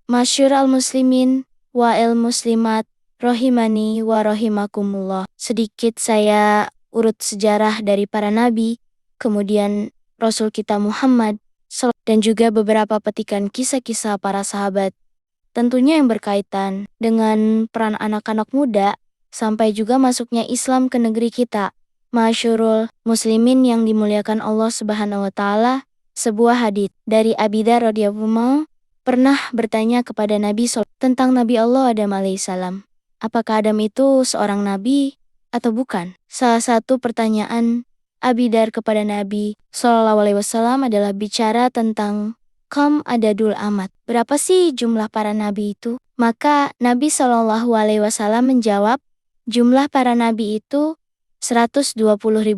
Masyurul muslimin wa'il muslimat rohimani wa rohimakumullah. Sedikit saya urut sejarah dari para nabi, kemudian Rasul kita Muhammad, dan juga beberapa petikan kisah-kisah para sahabat. Tentunya yang berkaitan dengan peran anak-anak muda, sampai juga masuknya Islam ke negeri kita. Masyurul muslimin yang dimuliakan Allah Subhanahu wa Ta'ala, sebuah hadits dari Abi Dzar radhiyallahu anhu pernah bertanya kepada Nabi tentang Nabi Allah Adam alaihissalam. Apakah Adam itu seorang nabi atau bukan? Salah satu pertanyaan Abi Dzar kepada Nabi SAW adalah bicara tentang kam adadul amat. Berapa sih jumlah para nabi itu? Maka Nabi SAW menjawab, jumlah para nabi itu 120.000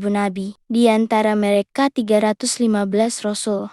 nabi. Di antara mereka 315 rasul.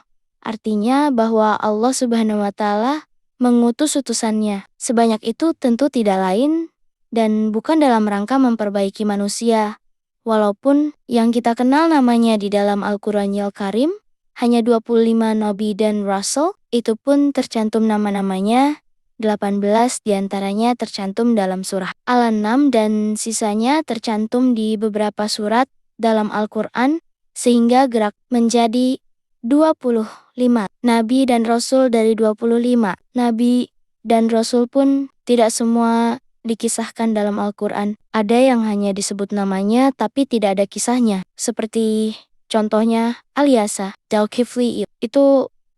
Artinya bahwa Allah Subhanahu wa Ta'ala mengutus utusannya. Sebanyak itu tentu tidak lain dan bukan dalam rangka memperbaiki manusia. Walaupun yang kita kenal namanya di dalam Al-Quranil Karim hanya 25 nabi dan rasul, itu pun tercantum nama-namanya, 18 diantaranya tercantum dalam surah Al-An'am dan sisanya tercantum di beberapa surat dalam Al-Quran, sehingga gerak menjadi 25 nabi dan rasul dari 25. Nabi dan rasul pun tidak semua dikisahkan dalam Al-Quran. Ada yang hanya disebut namanya tapi tidak ada kisahnya. Seperti contohnya Al-Yasa, Dzulkifli, itu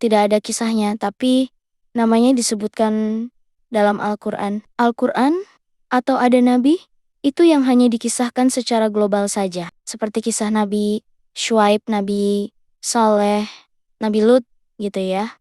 tidak ada kisahnya tapi namanya disebutkan dalam Al-Quran. Al-Quran atau ada nabi itu yang hanya dikisahkan secara global saja. Seperti kisah Nabi Syuaib, Nabi Saleh, Nabi Lut gitu ya.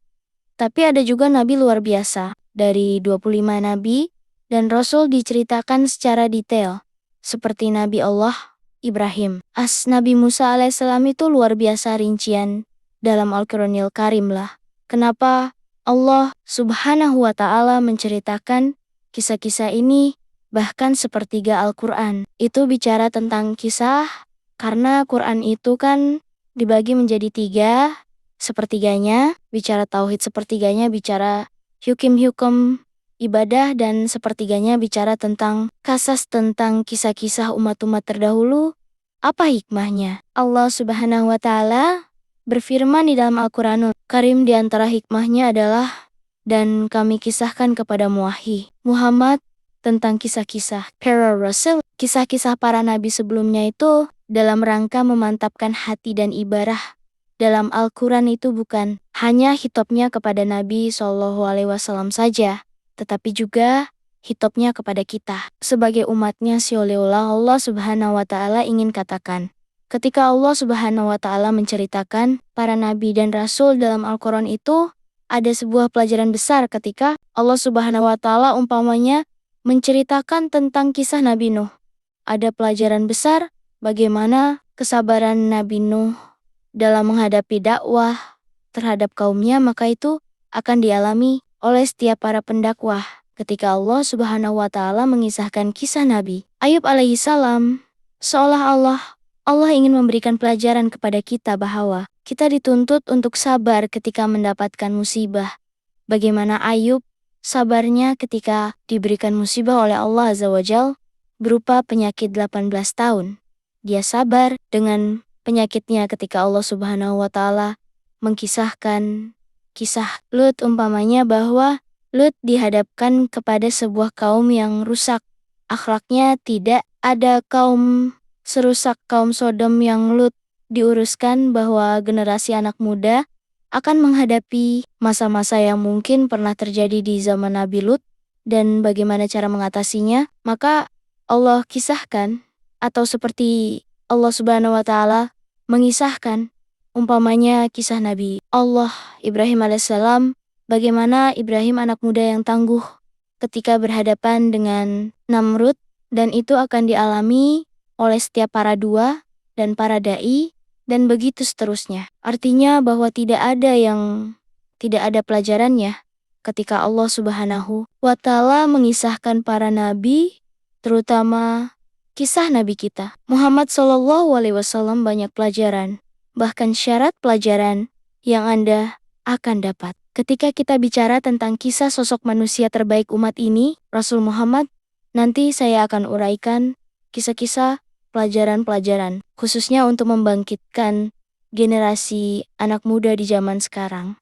Tapi ada juga nabi luar biasa. Dari 25 nabi dan rasul diceritakan secara detail. Seperti Nabi Allah Ibrahim. Nabi Musa alaihissalam itu luar biasa rincian dalam Al-Quranil Karim lah. Kenapa Allah Subhanahu wa Ta'ala menceritakan kisah-kisah ini bahkan sepertiga Al-Quran. Itu bicara tentang kisah karena Quran itu kan dibagi menjadi 3. Sepertiganya bicara tauhid, sepertiganya bicara hukum-hukum ibadah, dan sepertiganya bicara tentang kasas tentang kisah-kisah umat-umat terdahulu. Apa hikmahnya? Allah Subhanahu wa Ta'ala berfirman di dalam Al-Quranul Karim, di antara hikmahnya adalah, dan kami kisahkan kepada Muhammad tentang kisah-kisah para rasul, kisah-kisah para nabi sebelumnya itu dalam rangka memantapkan hati dan ibarah. Dalam Al-Quran itu bukan hanya hitopnya kepada Nabi SAW saja, tetapi juga hitopnya kepada kita. Sebagai umatnya Sioleullah, Allah Subhanahu wa Ta'ala ingin katakan, ketika Allah Subhanahu wa Ta'ala menceritakan para nabi dan rasul dalam Al-Quran itu, ada sebuah pelajaran besar ketika Allah Subhanahu wa Ta'ala umpamanya menceritakan tentang kisah Nabi Nuh. Ada pelajaran besar bagaimana kesabaran Nabi Nuh dalam menghadapi dakwah terhadap kaumnya, maka itu akan dialami oleh setiap para pendakwah ketika Allah Subhanahu wa Ta'ala mengisahkan kisah Nabi Ayub alaihissalam. Seolah Allah ingin memberikan pelajaran kepada kita bahwa kita dituntut untuk sabar ketika mendapatkan musibah. Bagaimana Ayub sabarnya ketika diberikan musibah oleh Allah Azza wa Jal berupa penyakit 18 tahun. Dia sabar dengan penyakitnya ketika Allah Subhanahu wa Ta'ala mengkisahkan kisah Lut umpamanya, bahwa Lut dihadapkan kepada sebuah kaum yang rusak akhlaknya. Tidak ada kaum serusak kaum Sodom yang Lut diuruskan, bahwa generasi anak muda akan menghadapi masa-masa yang mungkin pernah terjadi di zaman Nabi Lut dan bagaimana cara mengatasinya. Maka Allah kisahkan, atau seperti Allah Subhanahu wa Ta'ala mengisahkan umpamanya kisah Nabi Allah Ibrahim alaihissalam, bagaimana Ibrahim anak muda yang tangguh ketika berhadapan dengan Namrud, dan itu akan dialami oleh setiap para dua dan para dai, dan begitu seterusnya. Artinya bahwa tidak ada pelajarannya ketika Allah Subhanahu wa Ta'ala mengisahkan para nabi, terutama kisah Nabi kita Muhammad SAW. Banyak pelajaran, bahkan syarat pelajaran yang Anda akan dapat Ketika kita bicara tentang kisah sosok manusia terbaik umat ini, Rasul Muhammad, nanti saya akan uraikan kisah-kisah pelajaran-pelajaran, khususnya untuk membangkitkan generasi anak muda di zaman sekarang.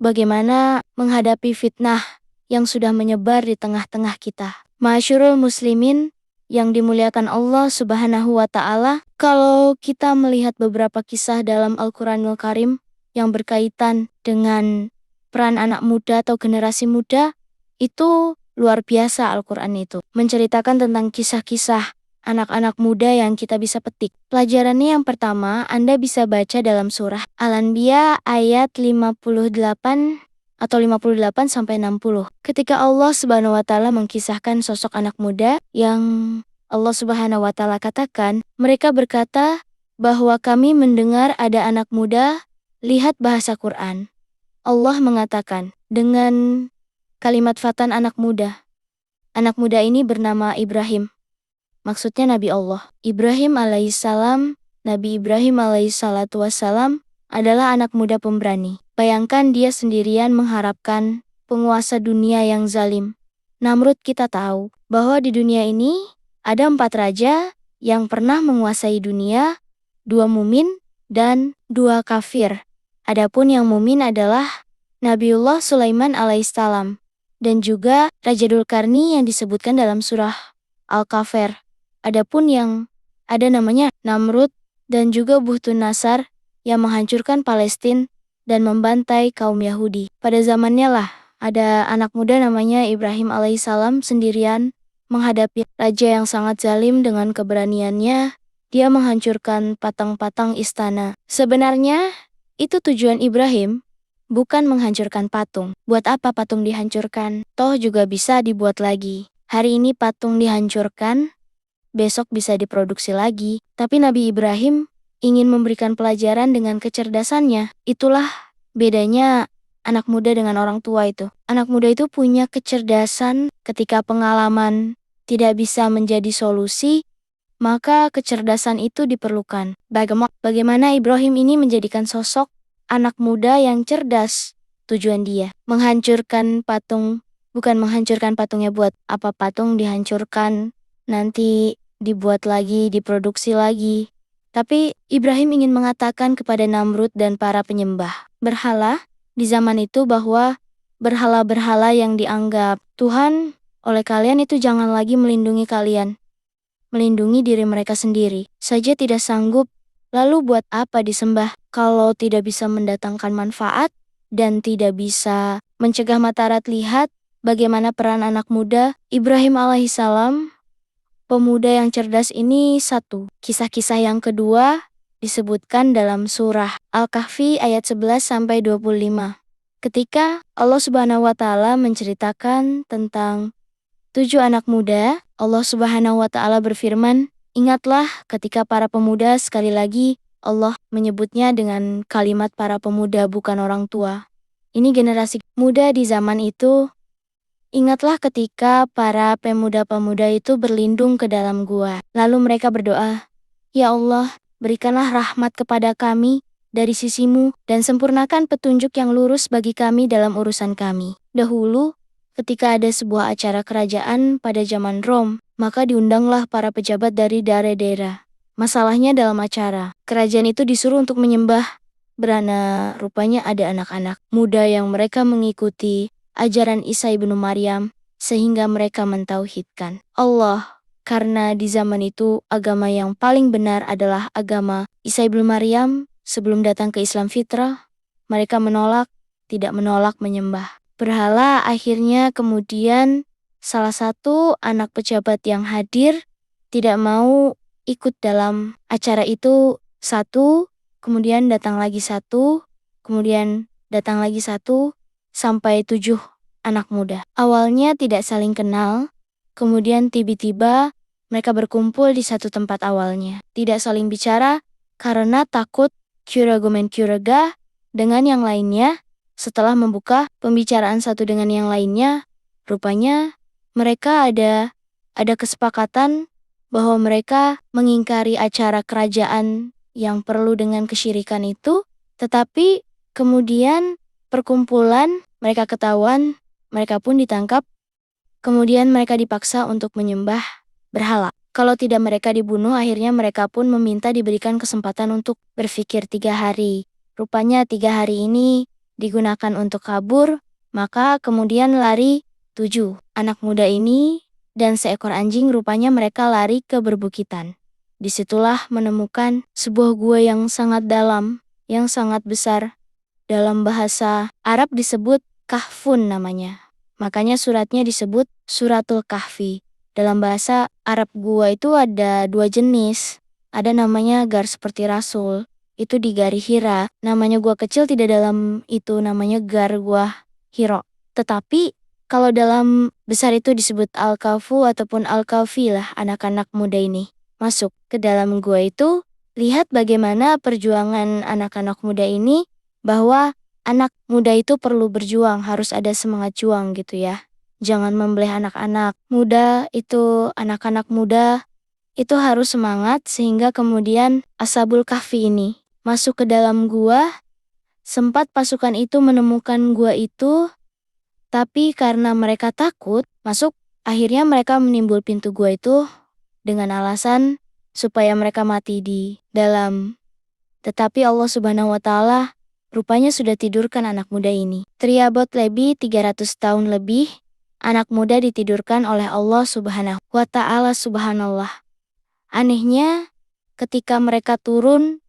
Bagaimana menghadapi fitnah yang sudah menyebar di tengah-tengah kita. Ma'asyiral muslimin yang dimuliakan Allah Subhanahu wa Ta'ala, kalau kita melihat beberapa kisah dalam Al-Quranul Karim yang berkaitan dengan peran anak muda atau generasi muda, itu luar biasa Al-Quran itu. Menceritakan tentang kisah-kisah anak-anak muda yang kita bisa petik. Pelajarannya yang pertama, Anda bisa baca dalam surah Al-Anbiya ayat 58 atau 58 sampai 60. Ketika Allah Subhanahu wa Ta'ala mengkisahkan sosok anak muda yang Allah Subhanahu wa Ta'ala katakan, mereka berkata bahwa kami mendengar ada anak muda, lihat bahasa Quran. Allah mengatakan dengan kalimat fatan anak muda. Anak muda ini bernama Ibrahim. Maksudnya Nabi Allah. Ibrahim alaihissalam, Nabi Ibrahim alaihissalatu wassalam adalah anak muda pemberani. Bayangkan dia sendirian mengharapkan penguasa dunia yang zalim. Namrud kita tahu bahwa di dunia ini ada 4 raja yang pernah menguasai dunia, 2 mumin dan 2 kafir. Adapun yang mumin adalah Nabiullah Sulaiman alaihissalam dan juga Raja Dzulkarni yang disebutkan dalam surah Al-Kafir. Adapun yang ada namanya Namrud dan juga Buhtun Nasar yang menghancurkan Palestina dan membantai kaum Yahudi. Pada zamannya lah ada anak muda namanya Ibrahim alaihissalam sendirian menghadapi raja yang sangat zalim. Dengan keberaniannya dia menghancurkan patang-patang istana. Sebenarnya itu tujuan Ibrahim, bukan menghancurkan patung. Buat apa patung dihancurkan? Toh juga bisa dibuat lagi. Hari ini patung dihancurkan, besok bisa diproduksi lagi. Tapi Nabi Ibrahim ingin memberikan pelajaran dengan kecerdasannya. Itulah bedanya anak muda dengan orang tua itu. Anak muda itu punya kecerdasan ketika pengalaman tidak bisa menjadi solusi, maka kecerdasan itu diperlukan. Bagaimana Ibrahim ini menjadikan sosok anak muda yang cerdas. Tujuan dia menghancurkan patung, bukan menghancurkan patungnya buat apa patung dihancurkan, nanti dibuat lagi, diproduksi lagi. Tapi Ibrahim ingin mengatakan kepada Namrud dan para penyembah berhala di zaman itu bahwa berhala-berhala yang dianggap Tuhan oleh kalian itu jangan lagi melindungi kalian. Melindungi diri mereka sendiri saja tidak sanggup, lalu buat apa disembah kalau tidak bisa mendatangkan manfaat dan tidak bisa mencegah matarat. Lihat bagaimana peran anak muda Ibrahim alaihissalam, pemuda yang cerdas ini satu. Kisah-kisah yang kedua disebutkan dalam surah Al-Kahfi ayat 11-25. Ketika Allah Subhanahu wa Ta'ala menceritakan tentang 7 anak muda, Allah Subhanahu wa Ta'ala berfirman, ingatlah ketika para pemuda, sekali lagi Allah menyebutnya dengan kalimat para pemuda bukan orang tua. Ini generasi muda di zaman itu. Ingatlah ketika para pemuda-pemuda itu berlindung ke dalam gua. Lalu mereka berdoa, ya Allah, berikanlah rahmat kepada kami dari sisimu dan sempurnakan petunjuk yang lurus bagi kami dalam urusan kami. Dahulu, ketika ada sebuah acara kerajaan pada zaman Rom, maka diundanglah para pejabat dari daerah-daerah. Masalahnya dalam acara, kerajaan itu disuruh untuk menyembah berhala. Rupanya ada anak-anak muda yang mereka mengikuti ajaran Isa ibnu Maryam, sehingga mereka mentauhidkan Allah. Karena di zaman itu agama yang paling benar adalah agama Isa ibnu Maryam. Sebelum datang ke Islam fitrah, mereka menolak, tidak menolak menyembah berhala. Akhirnya kemudian salah satu anak pejabat yang hadir tidak mau ikut dalam acara itu. Satu, kemudian datang lagi satu, kemudian datang lagi satu, sampai 7 anak muda. Awalnya tidak saling kenal, kemudian tiba-tiba mereka berkumpul di satu tempat awalnya. Tidak saling bicara karena takut curiga dengan yang lainnya. Setelah membuka pembicaraan satu dengan yang lainnya, rupanya mereka ada kesepakatan bahwa mereka mengingkari acara kerajaan yang perlu dengan kesyirikan itu, tetapi kemudian perkumpulan mereka ketahuan, mereka pun ditangkap, kemudian mereka dipaksa untuk menyembah berhala. Kalau tidak mereka dibunuh, akhirnya mereka pun meminta diberikan kesempatan untuk berpikir 3 hari. Rupanya 3 hari ini digunakan untuk kabur, maka kemudian lari 7 anak muda ini dan seekor anjing. Rupanya mereka lari ke berbukitan. Disitulah menemukan sebuah gua yang sangat dalam, yang sangat besar. Dalam bahasa Arab disebut Kahfun namanya. Makanya suratnya disebut Suratul Kahfi. Dalam bahasa Arab gua itu ada 2 jenis. Ada namanya gar seperti Rasul. Itu di Gari Hira. Namanya gua kecil tidak dalam itu namanya gar gua Hiro. Tetapi kalau dalam besar itu disebut Al-Kahfu ataupun Al-Kahfi lah anak-anak muda ini. Masuk ke dalam gua itu, lihat bagaimana perjuangan anak-anak muda ini, bahwa anak muda itu perlu berjuang, harus ada semangat juang gitu ya. Jangan membeleh anak-anak muda itu, anak-anak muda itu harus semangat sehingga kemudian Ashabul Kahfi ini masuk ke dalam gua. Sempat pasukan itu menemukan gua itu, tapi karena mereka takut masuk, akhirnya mereka menimbul pintu gua itu dengan alasan supaya mereka mati di dalam. Tetapi Allah Subhanahu wa Ta'ala rupanya sudah tidurkan anak muda ini. Triabot lebih 300 tahun lebih, anak muda ditidurkan oleh Allah Subhanahu wa Ta'ala. Subhanallah. Anehnya, ketika mereka turun,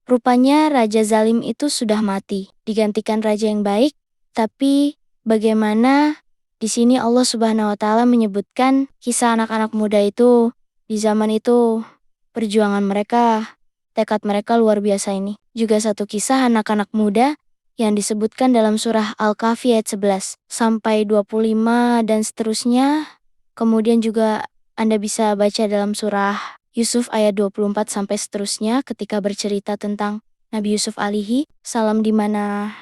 rupanya Raja Zalim itu sudah mati, digantikan Raja yang baik. Tapi bagaimana di sini Allah Subhanahu wa Ta'ala menyebutkan kisah anak-anak muda itu di zaman itu, perjuangan mereka, tekad mereka luar biasa ini. Juga satu kisah anak-anak muda yang disebutkan dalam surah Al-Kahfi ayat 11 sampai 25 dan seterusnya. Kemudian juga Anda bisa baca dalam surah Yusuf ayat 24 sampai seterusnya ketika bercerita tentang Nabi Yusuf alaihi salam, di mana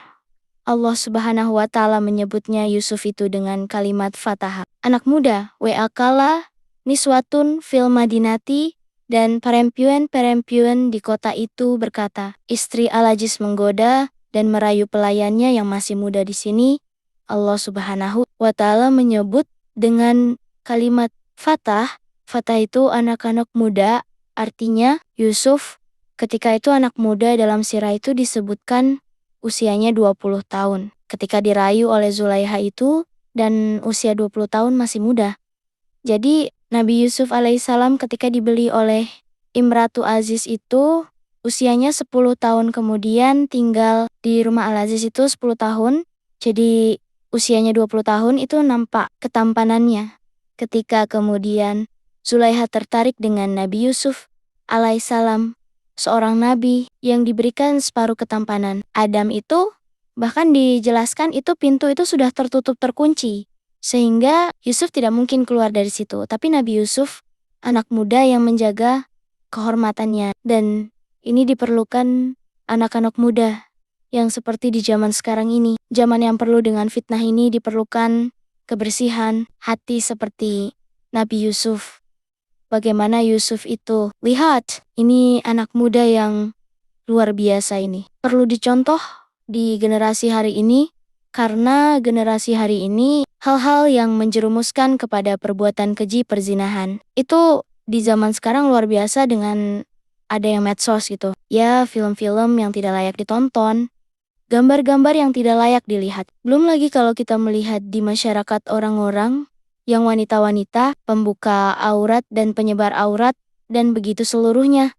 Allah Subhanahu wa Ta'ala menyebutnya Yusuf itu dengan kalimat Fatah. Anak muda, wa kala niswatun fil madinati, dan perempuan-perempuan di kota itu berkata, istri Al-Aziz menggoda dan merayu pelayannya yang masih muda. Di sini Allah Subhanahu wa Ta'ala menyebut dengan kalimat Fatah. Fatah itu anak-anak muda, artinya Yusuf ketika itu anak muda. Dalam sirah itu disebutkan usianya 20 tahun. Ketika dirayu oleh Zulaiha itu, dan usia 20 tahun masih muda. Jadi Nabi Yusuf alaihissalam ketika dibeli oleh Imratu Aziz itu usianya 10 tahun, kemudian tinggal di rumah Al-Aziz itu 10 tahun. Jadi usianya 20 tahun itu nampak ketampanannya. Ketika kemudian Zulaiha tertarik dengan Nabi Yusuf alaihissalam, seorang nabi yang diberikan separuh ketampanan. Adam itu bahkan dijelaskan itu pintu itu sudah tertutup terkunci, sehingga Yusuf tidak mungkin keluar dari situ. Tapi Nabi Yusuf, anak muda yang menjaga kehormatannya. Dan ini diperlukan anak-anak muda yang seperti di zaman sekarang ini. Zaman yang penuh dengan fitnah ini diperlukan kebersihan hati seperti Nabi Yusuf. Bagaimana Yusuf itu, lihat, ini anak muda yang luar biasa ini. Perlu dicontoh di generasi hari ini, karena generasi hari ini hal-hal yang menjerumuskan kepada perbuatan keji perzinahan. Itu di zaman sekarang luar biasa dengan ada yang medsos gitu. Ya, film-film yang tidak layak ditonton, gambar-gambar yang tidak layak dilihat. Belum lagi kalau kita melihat di masyarakat orang-orang yang wanita-wanita, pembuka aurat dan penyebar aurat, dan begitu seluruhnya.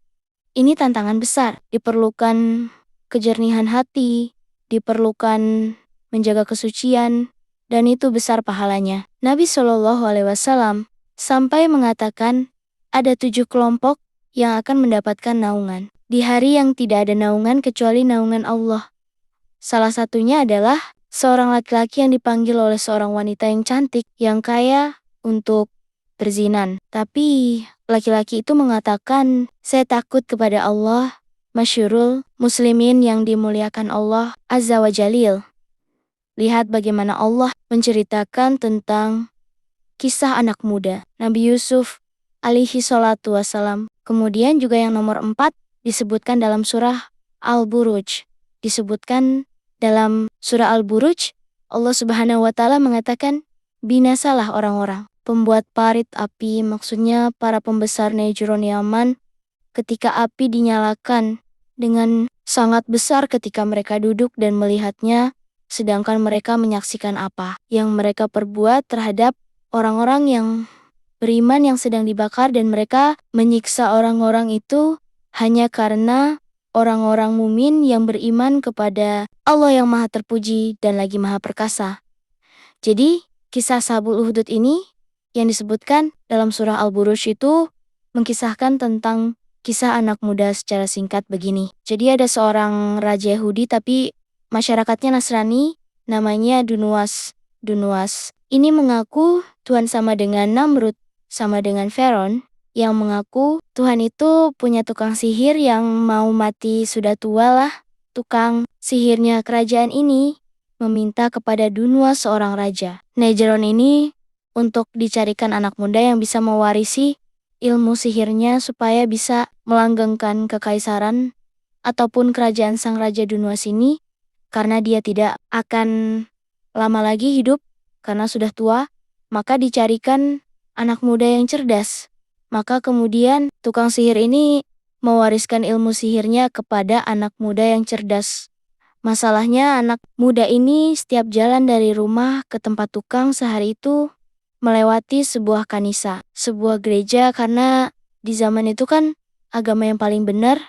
Ini tantangan besar. Diperlukan kejernihan hati, diperlukan menjaga kesucian, dan itu besar pahalanya. Nabi Shallallahu Alaihi Wasallam sampai mengatakan ada 7 kelompok yang akan mendapatkan naungan di hari yang tidak ada naungan kecuali naungan Allah. Salah satunya adalah seorang laki-laki yang dipanggil oleh seorang wanita yang cantik, yang kaya untuk berzinan. Tapi laki-laki itu mengatakan, saya takut kepada Allah. Masyurul muslimin yang dimuliakan Allah Azza wa Jalil. Lihat bagaimana Allah menceritakan tentang kisah anak muda Nabi Yusuf alaihi salatu wassalam. Kemudian juga yang nomor 4 disebutkan dalam surah Al-Buruj. Disebutkan dalam surah Al-Buruj, Allah Subhanahu wa Ta'ala mengatakan, binasalah orang-orang pembuat parit api, maksudnya para pembesar Najran Yaman, ketika api dinyalakan dengan sangat besar ketika mereka duduk dan melihatnya, sedangkan mereka menyaksikan apa yang mereka perbuat terhadap orang-orang yang beriman yang sedang dibakar, dan mereka menyiksa orang-orang itu hanya karena orang-orang mumin yang beriman kepada Allah yang maha terpuji dan lagi maha perkasa. Jadi, kisah Ashabul Ukhdud ini yang disebutkan dalam surah Al-Buruj itu mengkisahkan tentang kisah anak muda secara singkat begini. Jadi ada seorang raja Yahudi tapi masyarakatnya Nasrani, namanya Dunuas. Dunuas ini mengaku Tuhan sama dengan Namrud, sama dengan Firaun, yang mengaku Tuhan itu punya tukang sihir yang mau mati sudah tua lah. Tukang sihirnya kerajaan ini meminta kepada Dunuas seorang raja Najran ini untuk dicarikan anak muda yang bisa mewarisi ilmu sihirnya supaya bisa melanggengkan kekaisaran ataupun kerajaan sang raja Dunuas ini, karena dia tidak akan lama lagi hidup karena sudah tua, maka dicarikan anak muda yang cerdas. Maka kemudian tukang sihir ini mewariskan ilmu sihirnya kepada anak muda yang cerdas. Masalahnya anak muda ini setiap jalan dari rumah ke tempat tukang sehari itu melewati sebuah kanisa, sebuah gereja, karena di zaman itu kan agama yang paling benar,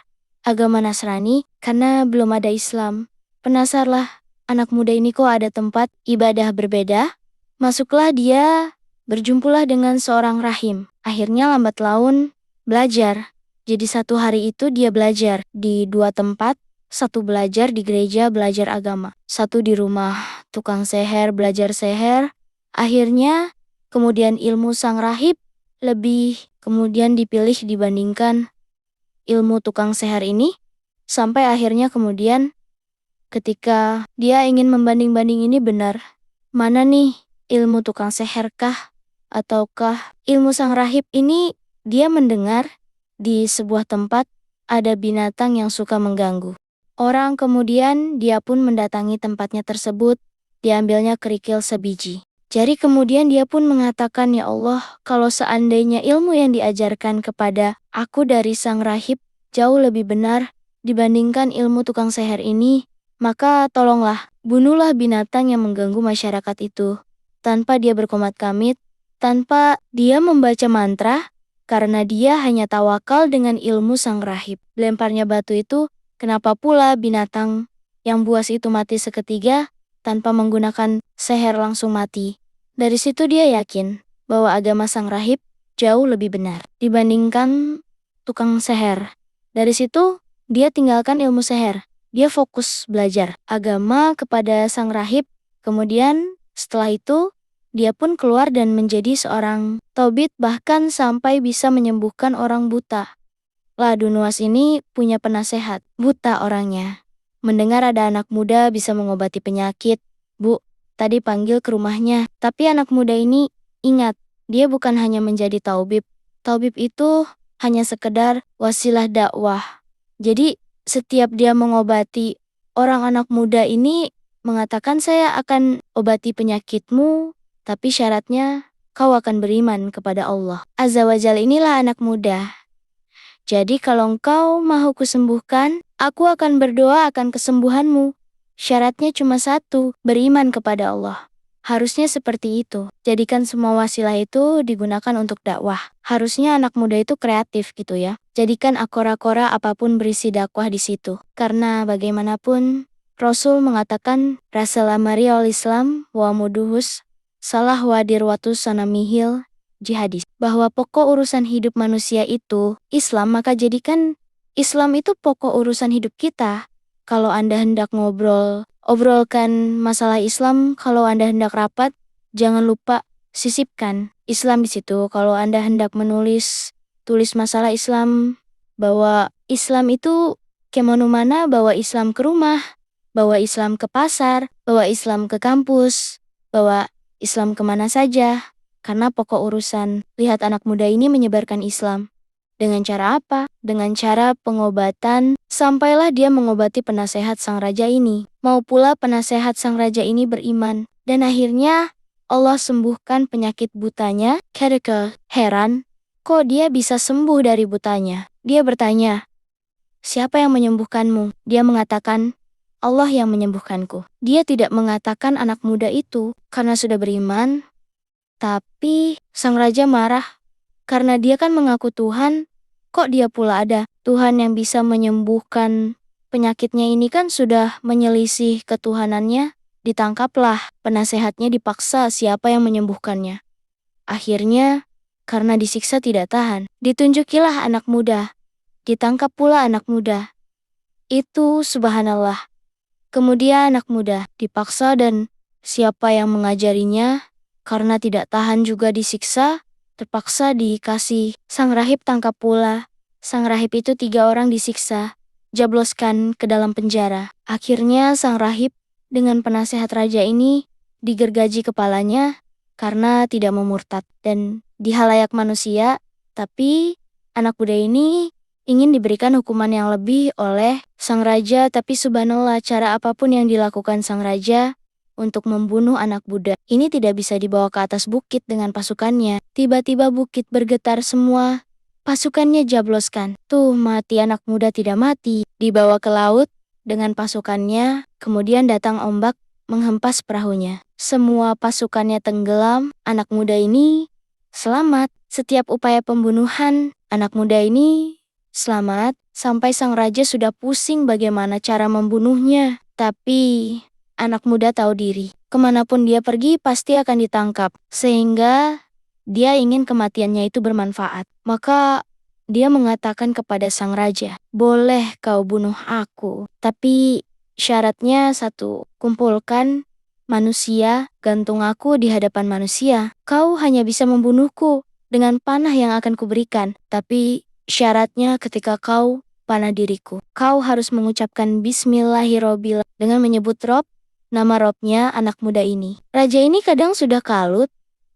agama Nasrani, karena belum ada Islam. Penasaranlah anak muda ini kok ada tempat ibadah berbeda. Masuklah dia, berjumpulah dengan seorang rahim. Akhirnya lambat laun belajar. Jadi satu hari itu dia belajar di dua tempat. Satu belajar di gereja, belajar agama. Satu di rumah tukang seher, belajar seher. Akhirnya kemudian ilmu sang rahib lebih kemudian dipilih dibandingkan ilmu tukang seher ini. Sampai akhirnya kemudian ketika dia ingin membanding-banding ini benar, mana nih ilmu tukang seher kah ataukah ilmu sang rahib ini, dia mendengar di sebuah tempat ada binatang yang suka mengganggu orang. Kemudian dia pun mendatangi tempatnya tersebut, diambilnya kerikil sebiji. Jadi kemudian dia pun mengatakan, ya Allah, kalau seandainya ilmu yang diajarkan kepada aku dari sang rahib jauh lebih benar dibandingkan ilmu tukang seher ini, maka tolonglah, bunuhlah binatang yang mengganggu masyarakat itu, tanpa dia berkomat-kamit, tanpa dia membaca mantra, karena dia hanya tawakal dengan ilmu sang rahib. Lemparnya batu itu, kenapa pula binatang yang buas itu mati seketika tanpa menggunakan seher langsung mati. Dari situ dia yakin bahwa agama sang rahib jauh lebih benar dibandingkan tukang seher. Dari situ dia tinggalkan ilmu seher. Dia fokus belajar agama kepada sang rahib. Kemudian setelah itu dia pun keluar dan menjadi seorang taubid, bahkan sampai bisa menyembuhkan orang buta. Lah Dunuas ini punya penasehat, buta orangnya. Mendengar ada anak muda bisa mengobati penyakit. Bu, tadi panggil ke rumahnya. Tapi anak muda ini ingat, dia bukan hanya menjadi taubib. Taubib itu hanya sekedar wasilah dakwah. Jadi setiap dia mengobati orang, anak muda ini mengatakan, saya akan obati penyakitmu, tapi syaratnya kau akan beriman kepada Allah Azza wa Jalla. Inilah anak muda. Jadi kalau engkau mau kusembuhkan, aku akan berdoa akan kesembuhanmu. Syaratnya cuma satu, beriman kepada Allah. Harusnya seperti itu. Jadikan semua wasilah itu digunakan untuk dakwah. Harusnya anak muda itu kreatif gitu ya. Jadikan akora-akora apapun berisi dakwah di situ. Karena bagaimanapun Rasul mengatakan, Rasalamari al-Islam wa muduhus salah wadir watu sanamihil jihadis. Bahwa pokok urusan hidup manusia itu Islam, maka jadikan Islam itu pokok urusan hidup kita. Kalau Anda hendak obrolkan masalah Islam. Kalau Anda hendak rapat, jangan lupa sisipkan Islam di situ. Kalau Anda hendak tulis masalah Islam, bawa Islam itu kemana-mana, bawa Islam ke rumah, bawa Islam ke pasar, bawa Islam ke kampus, bawa Islam kemana saja. Karena pokok urusan, lihat anak muda ini menyebarkan Islam. Dengan cara apa? Dengan cara pengobatan, sampailah dia mengobati penasehat sang raja ini. Mau pula penasehat sang raja ini beriman. Dan akhirnya Allah sembuhkan penyakit butanya. Ketika heran, kok dia bisa sembuh dari butanya? Dia bertanya, siapa yang menyembuhkanmu? Dia mengatakan, Allah yang menyembuhkanku. Dia tidak mengatakan anak muda itu karena sudah beriman, tapi sang raja marah karena dia kan mengaku Tuhan, kok dia pula ada Tuhan yang bisa menyembuhkan penyakitnya ini kan sudah menyelisih ketuhanannya. Ditangkaplah, penasehatnya dipaksa siapa yang menyembuhkannya. Akhirnya, karena disiksa tidak tahan, ditunjukilah anak muda. Ditangkap pula anak muda. Itu subhanallah. Kemudian anak muda dipaksa dan siapa yang mengajarinya, karena tidak tahan juga disiksa, terpaksa dikasih. Sang rahib tangkap pula. Sang rahib itu 3 orang disiksa, jabloskan ke dalam penjara. Akhirnya sang rahib dengan penasehat raja ini digergaji kepalanya karena tidak memurtad dan di halayak manusia, tapi anak muda ini ingin diberikan hukuman yang lebih oleh sang raja, tapi subhanallah cara apapun yang dilakukan sang raja untuk membunuh anak muda ini tidak bisa dibawa ke atas bukit dengan pasukannya. Tiba-tiba bukit bergetar semua, pasukannya jabloskan. Tuh mati anak muda tidak mati, dibawa ke laut dengan pasukannya, kemudian datang ombak menghempas perahunya. Semua pasukannya tenggelam, anak muda ini selamat. Setiap upaya pembunuhan anak muda ini selamat, sampai sang raja sudah pusing bagaimana cara membunuhnya. Tapi anak muda tahu diri, kemanapun dia pergi pasti akan ditangkap, sehingga dia ingin kematiannya itu bermanfaat. Maka dia mengatakan kepada sang raja, boleh kau bunuh aku, tapi syaratnya satu, kumpulkan manusia, gantung aku di hadapan manusia. Kau hanya bisa membunuhku dengan panah yang akan kuberikan, tapi syaratnya ketika kau panah diriku, kau harus mengucapkan Bismillahirrohmanirrohim dengan menyebut Rob, nama Robnya anak muda ini. Raja ini kadang sudah kalut,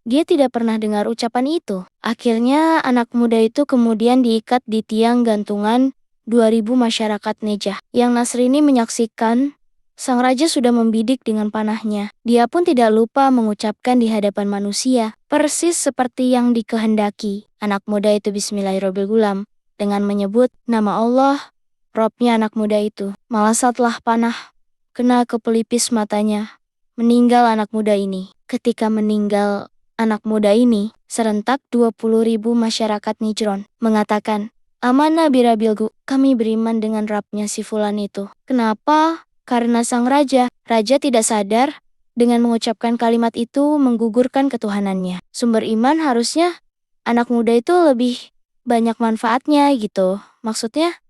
dia tidak pernah dengar ucapan itu. Akhirnya anak muda itu kemudian diikat di tiang gantungan 2000 masyarakat Nejah. Yang Nasrini menyaksikan sang raja sudah membidik dengan panahnya. Dia pun tidak lupa mengucapkan di hadapan manusia, persis seperti yang dikehendaki. Anak muda itu Bismillahirrahmanirrahim dengan menyebut nama Allah, Robnya anak muda itu. Malah setelah panah kena ke pelipis matanya, meninggal anak muda ini. Ketika meninggal anak muda ini, serentak 20.000 masyarakat Nijron mengatakan, Amanah birabilgu, kami beriman dengan Rabnya si Fulan itu. Kenapa? Karena sang raja tidak sadar dengan mengucapkan kalimat itu menggugurkan ketuhanannya. Sumber iman harusnya anak muda itu lebih banyak manfaatnya gitu. Maksudnya,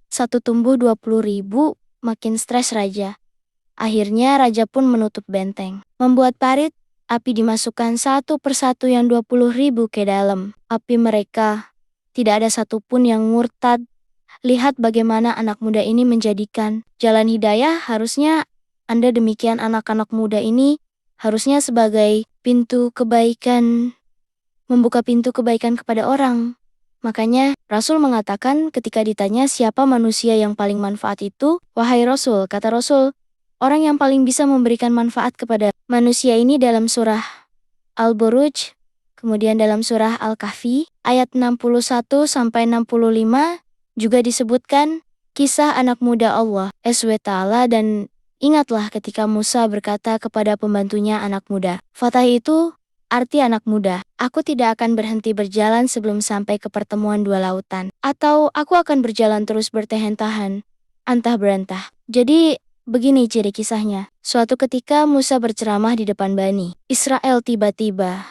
satu tumbuh 20.000, makin stres raja. Akhirnya raja pun menutup benteng, membuat parit. Api dimasukkan satu persatu yang 20.000 ke dalam. Api mereka tidak ada satupun yang murtad. Lihat bagaimana anak muda ini menjadikan jalan hidayah. Harusnya Anda demikian, anak-anak muda ini harusnya sebagai pintu kebaikan, membuka pintu kebaikan kepada orang. Makanya Rasul mengatakan ketika ditanya siapa manusia yang paling manfaat itu, wahai Rasul, kata Rasul, orang yang paling bisa memberikan manfaat kepada manusia ini dalam surah Al-Buruj, kemudian dalam surah Al-Kahfi, ayat 61-65, juga disebutkan kisah anak muda Allah SWT. Dan ingatlah ketika Musa berkata kepada pembantunya anak muda. Fatah itu arti anak muda. Aku tidak akan berhenti berjalan sebelum sampai ke pertemuan dua lautan. Atau aku akan berjalan terus bertahan-tahan, antah berantah. Jadi, begini ciri kisahnya. Suatu ketika Musa berceramah di depan Bani Israel tiba-tiba.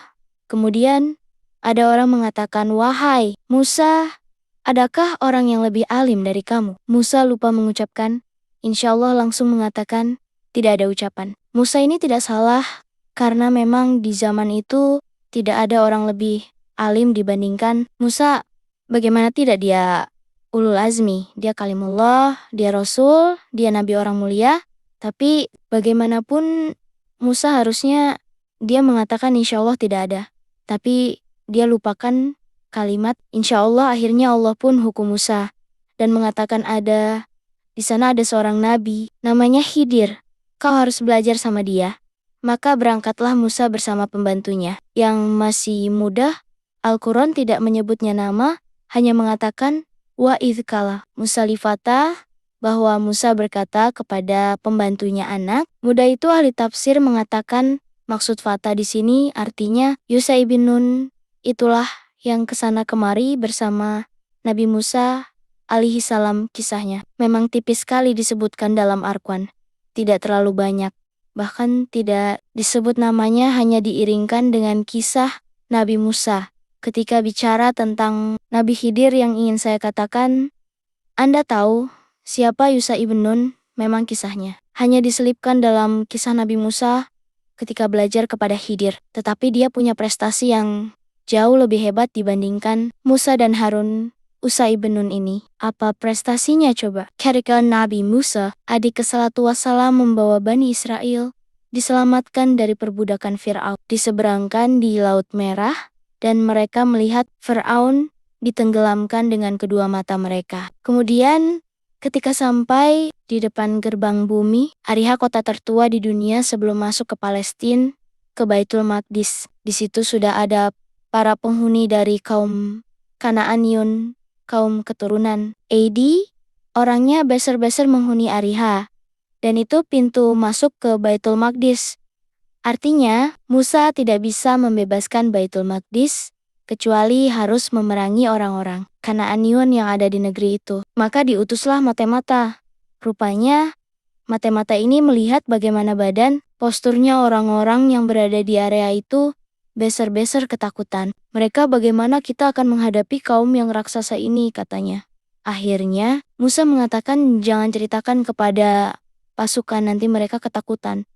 Kemudian ada orang mengatakan, wahai Musa, adakah orang yang lebih alim dari kamu? Musa lupa mengucapkan, insya Allah langsung mengatakan, tidak ada ucapan. Musa ini tidak salah, karena memang di zaman itu tidak ada orang lebih alim dibandingkan Musa. Bagaimana tidak, dia ulul azmi, dia kalimullah, dia rasul, dia nabi orang mulia. Tapi bagaimanapun Musa harusnya dia mengatakan insya Allah tidak ada. Tapi dia lupakan kalimat insya Allah. Akhirnya Allah pun hukum Musa dan mengatakan ada. Di sana ada seorang nabi namanya Khidir. Kau harus belajar sama dia. Maka berangkatlah Musa bersama pembantunya. Yang masih muda, Al-Quran tidak menyebutnya nama, hanya mengatakan, wa idhkala Musa lifata, bahwa Musa berkata kepada pembantunya anak. Muda itu ahli tafsir mengatakan, maksud fata di sini artinya Yusha ibn Nun, itulah yang kesana kemari bersama Nabi Musa alaihi salam kisahnya. Memang tipis sekali disebutkan dalam Al-Quran, tidak terlalu banyak. Bahkan tidak disebut namanya, hanya diiringkan dengan kisah Nabi Musa. Ketika bicara tentang Nabi Khidir yang ingin saya katakan, Anda tahu siapa Yusha ibn Nun? Memang kisahnya hanya diselipkan dalam kisah Nabi Musa ketika belajar kepada Khidir. Tetapi dia punya prestasi yang jauh lebih hebat dibandingkan Musa dan Harun. Yusha ibn Nun ini, apa prestasinya coba? Ketika Nabi Musa, adik salatu wassalam, membawa Bani Israel diselamatkan dari perbudakan Fir'aun, diseberangkan di Laut Merah, dan mereka melihat Fir'aun ditenggelamkan dengan kedua mata mereka. Kemudian, ketika sampai di depan gerbang bumi, Ariha, kota tertua di dunia sebelum masuk ke Palestina, ke Baitul Maqdis. Di situ sudah ada para penghuni dari kaum Kanaaniun, kaum keturunan Adi, orangnya besar-besar menghuni Ariha. Dan itu pintu masuk ke Baitul Maqdis. Artinya, Musa tidak bisa membebaskan Baitul Maqdis, kecuali harus memerangi orang-orang Kanaaniun yang ada di negeri itu. Maka diutuslah mata-mata. Rupanya, mata-mata ini melihat bagaimana badan, posturnya orang-orang yang berada di area itu, besar-besar ketakutan. Mereka, bagaimana kita akan menghadapi kaum yang raksasa ini, katanya. Akhirnya, Musa mengatakan jangan ceritakan kepada pasukan, nanti mereka ketakutan.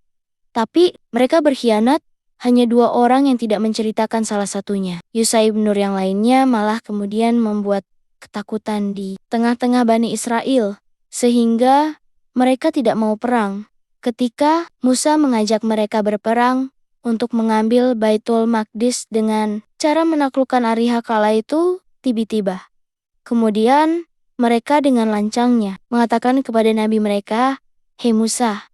Tapi mereka berkhianat, hanya 2 orang yang tidak menceritakan salah satunya. Yusha ibn Nun yang lainnya malah kemudian membuat ketakutan di tengah-tengah Bani Israel, sehingga mereka tidak mau perang. Ketika Musa mengajak mereka berperang untuk mengambil Baitul Maqdis dengan cara menaklukkan Ariha kala itu, tiba-tiba. Kemudian mereka dengan lancangnya mengatakan kepada Nabi mereka, "Hei Musa,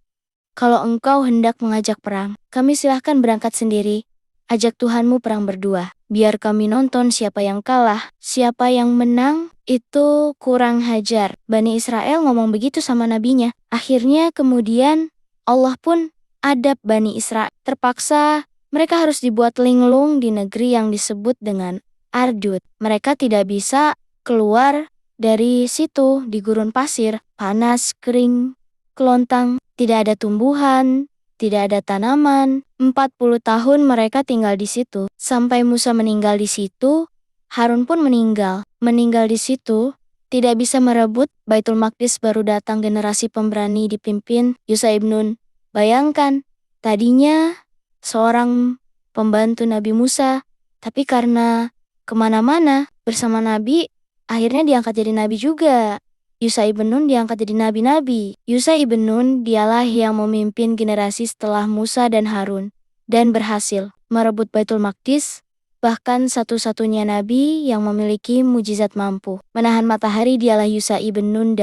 kalau engkau hendak mengajak perang, kami silahkan berangkat sendiri. Ajak Tuhanmu perang berdua. Biar kami nonton siapa yang kalah, siapa yang menang, itu kurang hajar." Bani Israel ngomong begitu sama nabinya. Akhirnya kemudian Allah pun adab Bani Israel. Terpaksa mereka harus dibuat linglung di negeri yang disebut dengan Ardud. Mereka tidak bisa keluar dari situ, di gurun pasir, panas, kering, kelontang, tidak ada tumbuhan, tidak ada tanaman. 40 tahun mereka tinggal di situ. Sampai Musa meninggal di situ, Harun pun meninggal. Meninggal di situ, tidak bisa merebut Baitul Maqdis. Baru datang generasi pemberani dipimpin Yusha ibn Nun. Bayangkan, tadinya seorang pembantu Nabi Musa, tapi karena kemana-mana bersama Nabi, akhirnya diangkat jadi Nabi juga. Yusha ibn Nun diangkat jadi nabi-nabi. Yusha ibn Nun dialah yang memimpin generasi setelah Musa dan Harun, dan berhasil merebut Baitul Maqdis, bahkan satu-satunya nabi yang memiliki mujizat mampu menahan matahari dialah Yusha ibn Nun.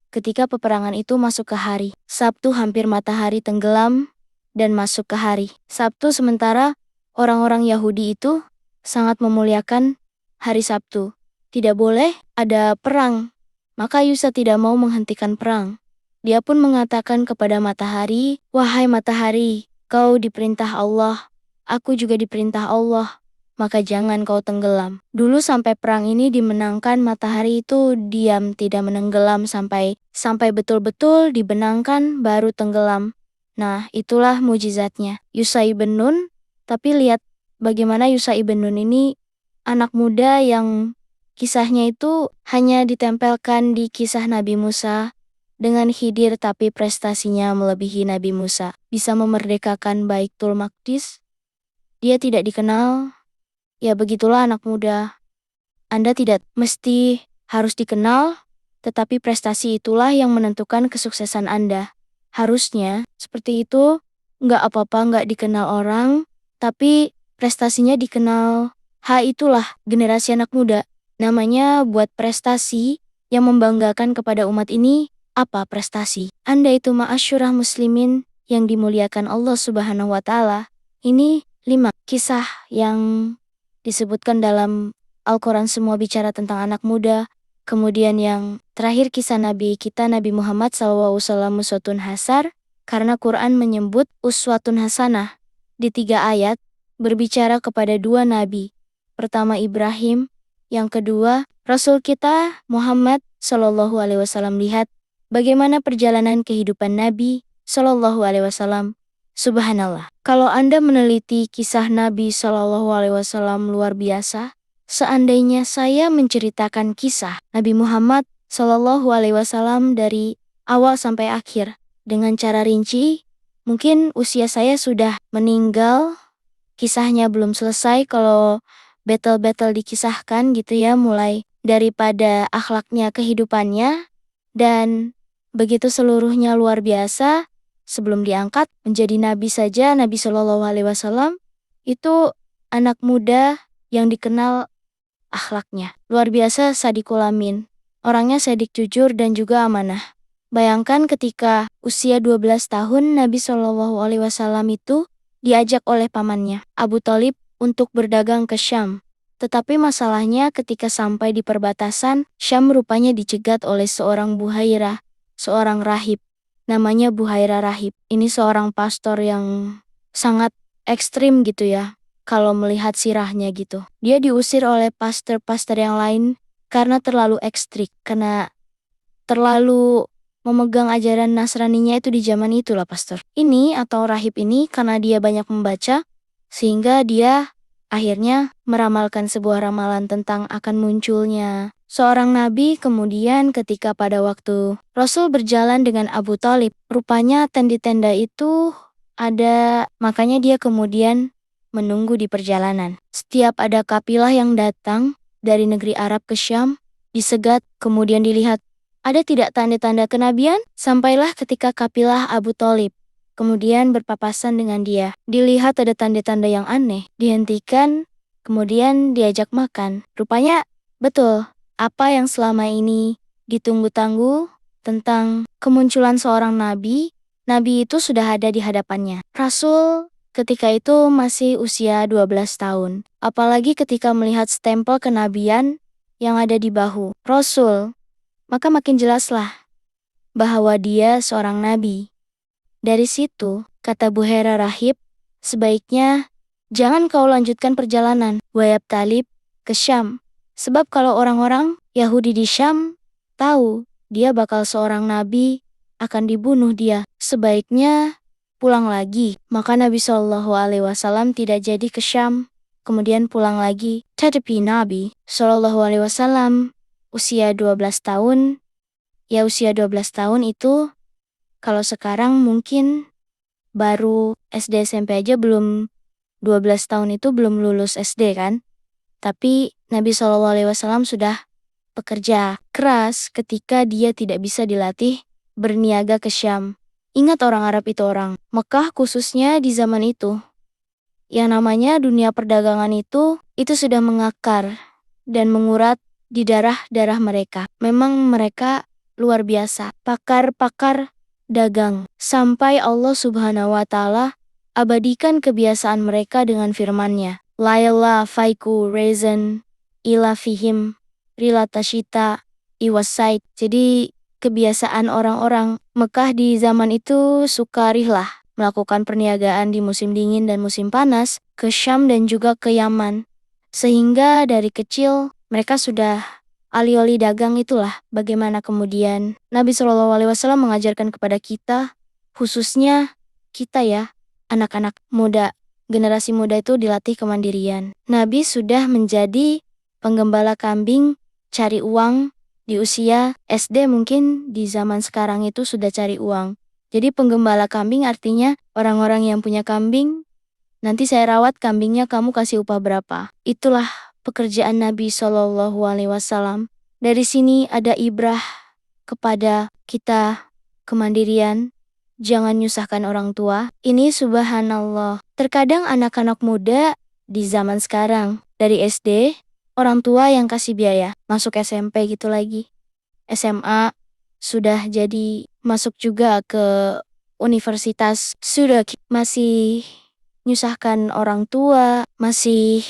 Ketika peperangan itu masuk ke hari Sabtu, hampir matahari tenggelam dan masuk ke hari Sabtu, sementara orang-orang Yahudi itu sangat memuliakan hari Sabtu. Tidak boleh ada perang. Maka Yusha tidak mau menghentikan perang. Dia pun mengatakan kepada matahari, "Wahai matahari, kau diperintah Allah, aku juga diperintah Allah, maka jangan kau tenggelam." Dulu sampai perang ini dimenangkan, matahari itu diam, tidak menenggelam sampai betul-betul dibenangkan baru tenggelam. Nah, itulah mujizatnya Yusha ibn Nun. Tapi lihat bagaimana Yusha ibn Nun ini anak muda yang kisahnya itu hanya ditempelkan di kisah Nabi Musa dengan Khidir, tapi prestasinya melebihi Nabi Musa. Bisa memerdekakan Baitul Maqdis. Dia tidak dikenal. Ya begitulah anak muda. Anda tidak mesti harus dikenal, tetapi prestasi itulah yang menentukan kesuksesan Anda. Harusnya seperti itu, nggak apa-apa nggak dikenal orang, tapi prestasinya dikenal. Itulah generasi anak muda. Namanya buat prestasi yang membanggakan kepada umat ini. Apa prestasi? Anda itu ma'asyurah muslimin yang dimuliakan Allah Subhanahu wa Ta'ala. Ini 5 kisah yang disebutkan dalam Al-Quran, semua bicara tentang anak muda. Kemudian yang terakhir kisah Nabi kita Nabi Muhammad SAW uswatun hasar, karena Quran menyebut uswatun hasanah di 3 ayat berbicara kepada 2 nabi. Pertama Ibrahim, yang kedua Rasul kita Muhammad SAW. Lihat bagaimana perjalanan kehidupan Nabi SAW. Subhanallah. Kalau Anda meneliti kisah Nabi SAW luar biasa. Seandainya saya menceritakan kisah Nabi Muhammad SAW dari awal sampai akhir dengan cara rinci, mungkin usia saya sudah meninggal. Kisahnya belum selesai kalau battle-battle dikisahkan gitu ya, mulai daripada akhlaknya, kehidupannya, dan begitu seluruhnya luar biasa. Sebelum diangkat menjadi nabi saja, Nabi SAW itu anak muda yang dikenal akhlaknya luar biasa, sadikul amin. Orangnya sadik, jujur, dan juga amanah. Bayangkan ketika usia 12 tahun Nabi SAW itu diajak oleh pamannya Abu Thalib untuk berdagang ke Syam. Tetapi masalahnya ketika sampai di perbatasan, Syam rupanya dicegat oleh seorang buhairah, seorang rahib. Namanya Buhairah rahib. Ini seorang pastor yang sangat ekstrim gitu ya, kalau melihat sirahnya gitu. Dia diusir oleh pastor-pastor yang lain karena terlalu ekstrim, karena terlalu memegang ajaran Nasraninya itu di zaman itulah pastor ini atau rahib ini, karena dia banyak membaca sehingga dia akhirnya meramalkan sebuah ramalan tentang akan munculnya seorang nabi. Kemudian ketika pada waktu Rasul berjalan dengan Abu Thalib, rupanya tenda-tenda itu ada, makanya dia kemudian menunggu di perjalanan. Setiap ada kafilah yang datang dari negeri Arab ke Syam, disegat, kemudian dilihat ada tidak tanda-tanda kenabian? Sampailah ketika kafilah Abu Thalib kemudian berpapasan dengan dia. Dilihat ada tanda-tanda yang aneh, dihentikan, kemudian diajak makan. Rupanya betul apa yang selama ini ditunggu-tunggu tentang kemunculan seorang nabi. Nabi itu sudah ada di hadapannya. Rasul ketika itu masih usia 12 tahun. Apalagi ketika melihat stempel kenabian yang ada di bahu Rasul, maka makin jelaslah bahwa dia seorang nabi. Dari situ, kata Buhairah rahib, sebaiknya jangan kau lanjutkan perjalanan, wahai Talib, ke Syam. Sebab kalau orang-orang Yahudi di Syam tahu dia bakal seorang nabi, akan dibunuh dia. Sebaiknya pulang lagi. Maka Nabi SAW tidak jadi ke Syam, kemudian pulang lagi. Tetapi Nabi SAW usia 12 tahun, ya usia 12 tahun itu, kalau sekarang mungkin baru SD SMP aja belum, 12 tahun itu belum lulus SD kan. Tapi Nabi SAW sudah bekerja keras ketika dia tidak bisa dilatih berniaga ke Syam. Ingat orang Arab itu orang Mekah khususnya di zaman itu. Yang namanya dunia perdagangan itu sudah mengakar dan mengurat di darah-darah mereka. Memang mereka luar biasa, pakar-pakar dagang. Sampai Allah Subhanahu wa Ta'ala abadikan kebiasaan mereka dengan firman-Nya. Layla faiku reason ila fihim rilatashita iwasaid. Jadi kebiasaan orang-orang Mekah di zaman itu suka rihlah, melakukan perniagaan di musim dingin dan musim panas, ke Syam dan juga ke Yaman. Sehingga dari kecil mereka sudah ali-ali dagang itulah. Bagaimana kemudian Nabi SAW mengajarkan kepada kita, khususnya kita ya, anak-anak muda, generasi muda itu dilatih kemandirian. Nabi sudah menjadi penggembala kambing, cari uang di usia SD, mungkin di zaman sekarang itu sudah cari uang. Jadi penggembala kambing artinya orang-orang yang punya kambing, nanti saya rawat kambingnya, kamu kasih upah berapa. Itulah pekerjaan Nabi SAW. Dari sini ada ibrah kepada kita, kemandirian, jangan nyusahkan orang tua. Ini subhanallah. Terkadang anak-anak muda di zaman sekarang, dari SD, orang tua yang kasih biaya, masuk SMP gitu lagi. SMA, sudah jadi masuk juga ke universitas, sudah masih nyusahkan orang tua, masih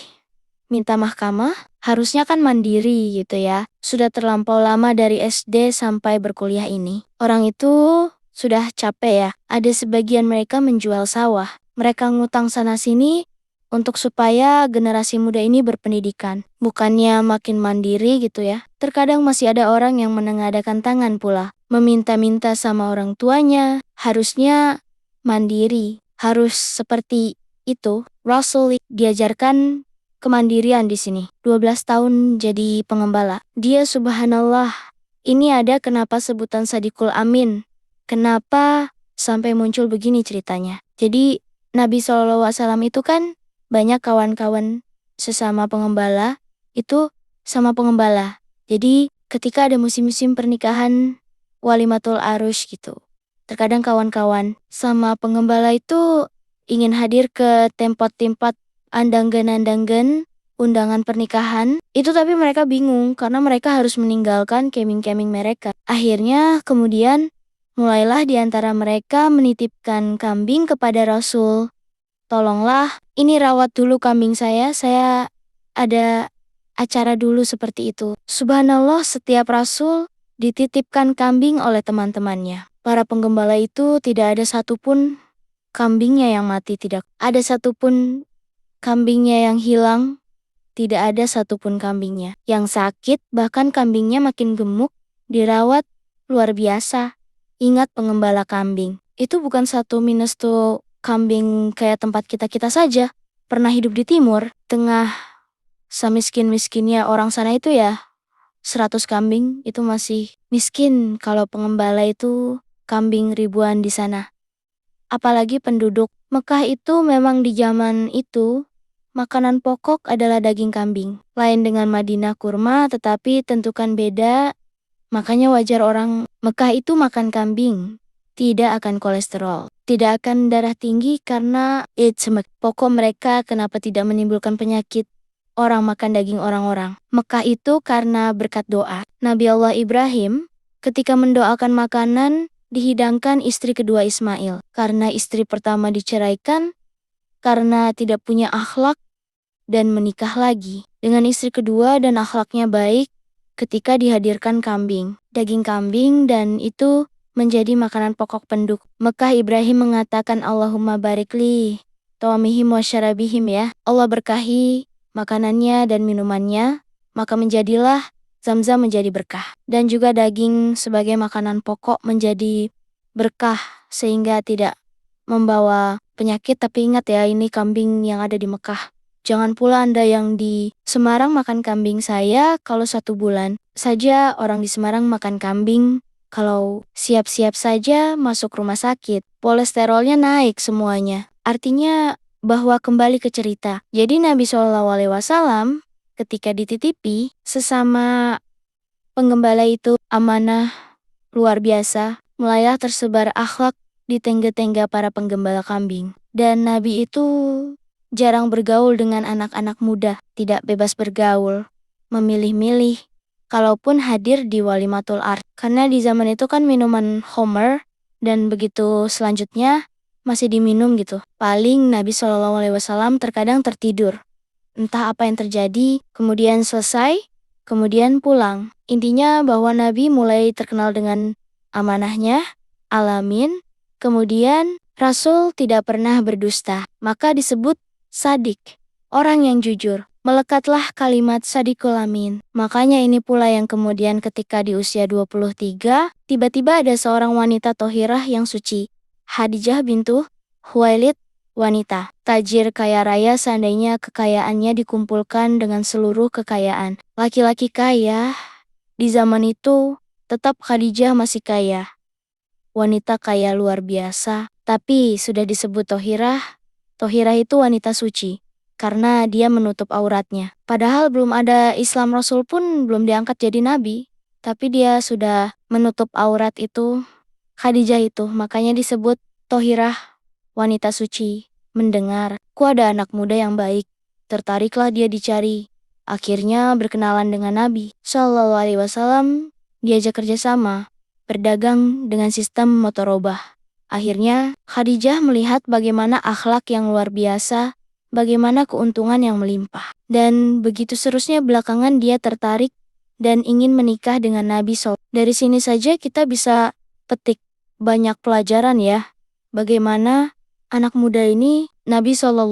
minta mahkamah, harusnya kan mandiri gitu ya. Sudah terlampau lama dari SD sampai berkuliah ini. Orang itu sudah capek ya. Ada sebagian mereka menjual sawah. Mereka ngutang sana-sini untuk supaya generasi muda ini berpendidikan. Bukannya makin mandiri gitu ya. Terkadang masih ada orang yang menengadahkan tangan pula. Meminta-minta sama orang tuanya. Harusnya mandiri. Harus seperti itu. Rasul diajarkan kemandirian di sini. 12 tahun jadi pengembala. Dia subhanallah. Ini ada kenapa sebutan Sadiqul Amin. Kenapa sampai muncul begini ceritanya. Jadi Nabi SAW itu kan banyak kawan-kawan sesama pengembala itu sama pengembala. Jadi ketika ada musim-musim pernikahan walimatul arus gitu. Terkadang kawan-kawan sama pengembala itu ingin hadir ke tempat-tempat andanggan-andanggan undangan pernikahan. Itu tapi mereka bingung karena mereka harus meninggalkan keming-keming mereka. Akhirnya kemudian mulailah di antara mereka menitipkan kambing kepada Rasul. Tolonglah, ini rawat dulu kambing saya ada acara dulu seperti itu. Subhanallah, setiap Rasul dititipkan kambing oleh teman-temannya. Para penggembala itu tidak ada satupun kambingnya yang mati, tidak ada satupun kambingnya yang hilang, tidak ada satupun kambingnya yang sakit, bahkan kambingnya makin gemuk, dirawat luar biasa. Ingat pengembala kambing, itu bukan satu minus tuh kambing kayak tempat kita-kita saja. Pernah hidup di timur, tengah semiskin-miskinnya orang sana itu ya, 100 kambing itu masih miskin kalau pengembala itu kambing ribuan di sana. Apalagi penduduk Mekah itu memang di zaman itu, makanan pokok adalah daging kambing. Lain dengan Madinah kurma, tetapi tentukan beda. Makanya wajar orang Mekah itu makan kambing. Tidak akan kolesterol. Tidak akan darah tinggi karena pokok mereka kenapa tidak menimbulkan penyakit. Orang makan daging orang-orang. Mekah itu karena berkat doa. Nabi Allah Ibrahim ketika mendoakan makanan dihidangkan istri kedua Ismail. Karena istri pertama diceraikan, karena tidak punya akhlak dan menikah lagi. Dengan istri kedua dan akhlaknya baik, ketika dihadirkan kambing, daging kambing, dan itu menjadi makanan pokok penduduk Mekah. Ibrahim mengatakan Allahumma barikli ta'amihim wa syarabihim ya. Allah berkahi makanannya dan minumannya, maka menjadilah Zamzam menjadi berkah. Dan juga daging sebagai makanan pokok menjadi berkah sehingga tidak membawa penyakit. Tapi ingat ya, ini kambing yang ada di Mekah. Jangan pula Anda yang di Semarang makan kambing. Saya kalau 1 bulan saja orang di Semarang makan kambing, kalau siap-siap saja masuk rumah sakit, kolesterolnya naik semuanya. Artinya bahwa kembali ke cerita. Jadi Nabi SAW ketika dititipi sesama penggembala itu amanah luar biasa. Mulailah tersebar akhlak di tengga-tengga para penggembala kambing. Dan Nabi itu jarang bergaul dengan anak-anak muda, tidak bebas bergaul, memilih-milih, kalaupun hadir di walimatul ard. Karena di zaman itu kan minuman Homer, dan begitu selanjutnya masih diminum gitu. Paling Nabi SAW terkadang tertidur. Entah apa yang terjadi, kemudian selesai, kemudian pulang. Intinya bahwa Nabi mulai terkenal dengan amanahnya, alamin, kemudian Rasul tidak pernah berdusta. Maka disebut Sadik, orang yang jujur. Melekatlah kalimat Sadiqul Amin. Makanya ini pula yang kemudian ketika di usia 23, tiba-tiba ada seorang wanita tohirah yang suci. Khadijah bintu Khuwailid, wanita tajir kaya raya. Seandainya kekayaannya dikumpulkan dengan seluruh kekayaan laki-laki kaya di zaman itu, tetap Khadijah masih kaya. Wanita kaya luar biasa, tapi sudah disebut tohirah. Tohirah itu wanita suci, karena dia menutup auratnya. Padahal belum ada Islam, Rasul pun belum diangkat jadi nabi, tapi dia sudah menutup aurat itu, Khadijah itu. Makanya disebut tohirah, wanita suci. Mendengar, ada anak muda yang baik, tertariklah dia dicari. Akhirnya berkenalan dengan Nabi SAW, diajak kerjasama, berdagang dengan sistem motorobah. Akhirnya, Khadijah melihat bagaimana akhlak yang luar biasa, bagaimana keuntungan yang melimpah. Dan begitu seterusnya belakangan dia tertarik dan ingin menikah dengan Nabi SAW. Dari sini saja kita bisa petik banyak pelajaran ya. Bagaimana anak muda ini Nabi SAW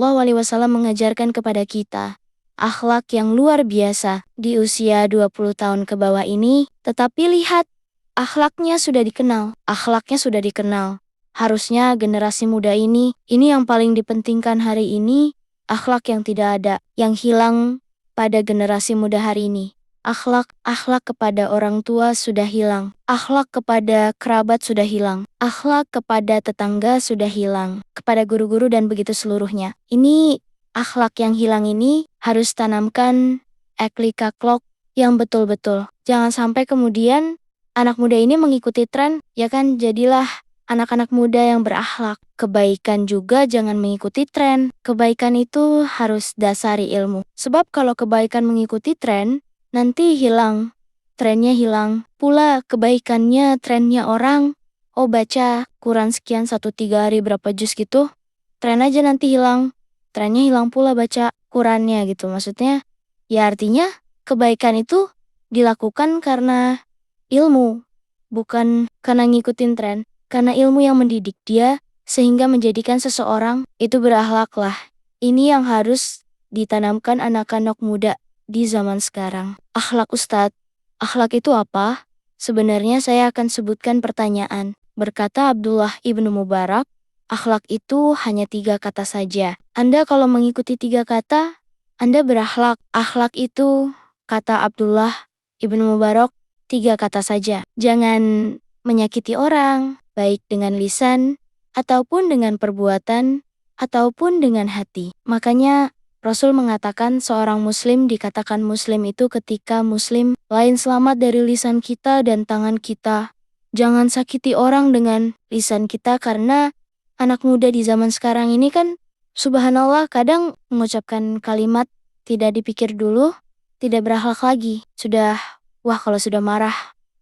mengajarkan kepada kita akhlak yang luar biasa di usia 20 tahun ke bawah ini. Tetapi lihat, akhlaknya sudah dikenal. Akhlaknya sudah dikenal. Harusnya generasi muda ini yang paling dipentingkan hari ini, akhlak yang tidak ada, yang hilang pada generasi muda hari ini. Akhlak kepada orang tua sudah hilang. Akhlak kepada kerabat sudah hilang. Akhlak kepada tetangga sudah hilang. Kepada guru-guru dan begitu seluruhnya. Ini akhlak yang hilang ini harus tanamkan akhlak yang betul-betul. Jangan sampai kemudian anak muda ini mengikuti tren, ya kan, jadilah anak-anak muda yang berakhlak. Kebaikan juga jangan mengikuti tren. Kebaikan itu harus dasari ilmu. Sebab kalau kebaikan mengikuti tren, nanti hilang. Trennya hilang. Pula kebaikannya, trennya orang, oh baca Quran sekian 1-3 hari berapa juz gitu. Tren aja nanti hilang. Trennya hilang pula baca Qurannya gitu. Maksudnya, ya artinya kebaikan itu dilakukan karena ilmu. Bukan karena ngikutin tren. Karena ilmu yang mendidik dia sehingga menjadikan seseorang itu berakhlaklah. Ini yang harus ditanamkan anak-anak muda di zaman sekarang. Akhlak Ustadz, akhlak itu apa? Sebenarnya saya akan sebutkan pertanyaan. Berkata Abdullah ibnu Mubarak, akhlak itu hanya 3 kata saja. Anda kalau mengikuti 3 kata, Anda berakhlak. Akhlak itu, kata Abdullah ibnu Mubarak, 3 kata saja. Jangan menyakiti orang, baik dengan lisan, ataupun dengan perbuatan, ataupun dengan hati. Makanya, Rasul mengatakan seorang muslim dikatakan muslim itu ketika muslim lain selamat dari lisan kita dan tangan kita. Jangan sakiti orang dengan lisan kita karena anak muda di zaman sekarang ini kan subhanallah kadang mengucapkan kalimat tidak dipikir dulu, tidak berakhlak lagi. Kalau sudah marah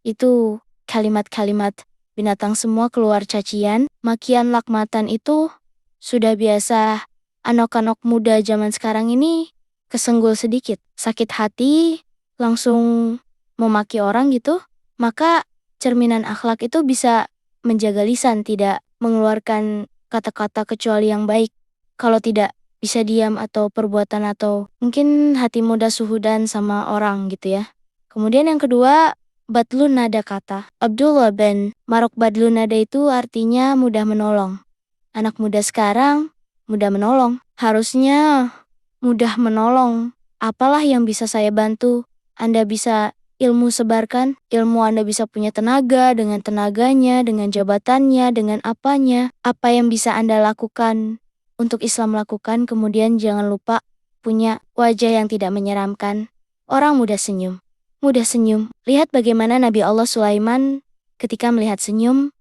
itu kalimat-kalimat binatang semua keluar cacian, makian lakmatan itu sudah biasa. Anak-anak muda zaman sekarang ini kesenggol sedikit, sakit hati, langsung memaki orang gitu, maka cerminan akhlak itu bisa menjaga lisan, tidak mengeluarkan kata-kata kecuali yang baik. Kalau tidak, bisa diam atau perbuatan atau mungkin hati muda suhudan sama orang gitu ya. Kemudian yang kedua, badlun nada kata. Abdullah bin Marok badlun nada itu artinya mudah menolong. Anak muda sekarang mudah menolong. Harusnya mudah menolong. Apalah yang bisa saya bantu? Anda bisa ilmu sebarkan. Ilmu Anda bisa punya tenaga dengan tenaganya, dengan jabatannya, dengan apanya. Apa yang bisa Anda lakukan untuk Islam lakukan. Kemudian jangan lupa punya wajah yang tidak menyeramkan. Orang mudah senyum. Mudah senyum. Lihat bagaimana Nabi Allah Sulaiman ketika melihat senyum.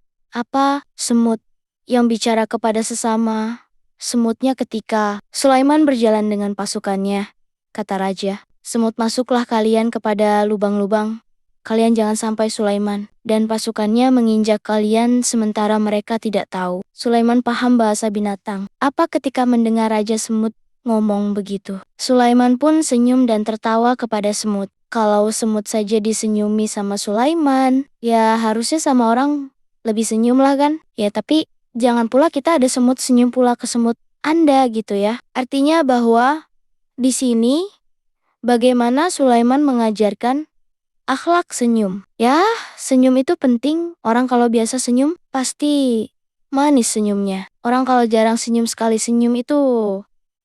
Semut yang bicara kepada sesama. Semutnya ketika Sulaiman berjalan dengan pasukannya, kata raja, semut masuklah kalian kepada lubang-lubang. Kalian jangan sampai Sulaiman dan pasukannya menginjak kalian sementara mereka tidak tahu. Sulaiman paham bahasa binatang. Apa ketika mendengar raja semut ngomong begitu? Sulaiman pun senyum dan tertawa kepada semut. Kalau semut saja disenyumi sama Sulaiman, ya harusnya sama orang lebih senyum lah kan? Ya tapi jangan pula kita ada semut senyum pula ke semut Anda gitu ya. Artinya bahwa di sini bagaimana Sulaiman mengajarkan akhlak senyum. Ya, senyum itu penting. Orang kalau biasa senyum pasti manis senyumnya. Orang kalau jarang senyum sekali senyum itu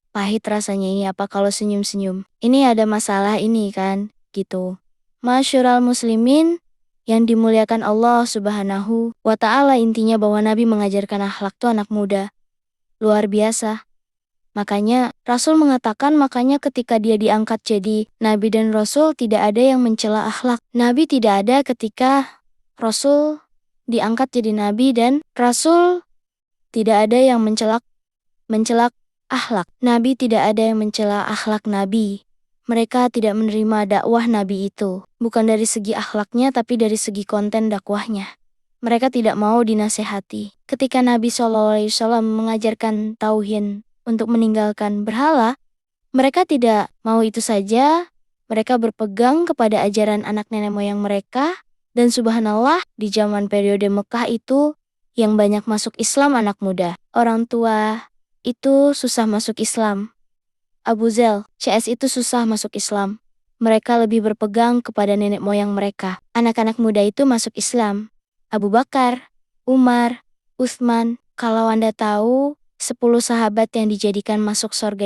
pahit rasanya. Ini apa kalau senyum-senyum? Ini ada masalah ini kan, gitu. Masyurul muslimin yang dimuliakan Allah Subhanahu wa Ta'ala, intinya bahwa Nabi mengajarkan akhlak tuh anak muda. Luar biasa. Makanya Rasul mengatakan ketika dia diangkat jadi Nabi dan Rasul tidak ada yang mencela akhlak. Nabi tidak ada ketika Rasul diangkat jadi Nabi dan Rasul tidak ada yang mencela akhlak. Nabi tidak ada yang mencela akhlak Nabi. Mereka tidak menerima dakwah Nabi itu. Bukan dari segi akhlaknya tapi dari segi konten dakwahnya. Mereka tidak mau dinasehati. Ketika Nabi SAW mengajarkan tauhid untuk meninggalkan berhala, mereka tidak mau itu saja. Mereka berpegang kepada ajaran anak nenek moyang mereka. Dan subhanallah, di zaman periode Mekah itu, yang banyak masuk Islam anak muda. Orang tua itu susah masuk Islam. Abu Zel, CS itu susah masuk Islam. Mereka lebih berpegang kepada nenek moyang mereka. Anak-anak muda itu masuk Islam. Abu Bakar, Umar, Utsman. Kalau Anda tahu, 10 sahabat yang dijadikan masuk surga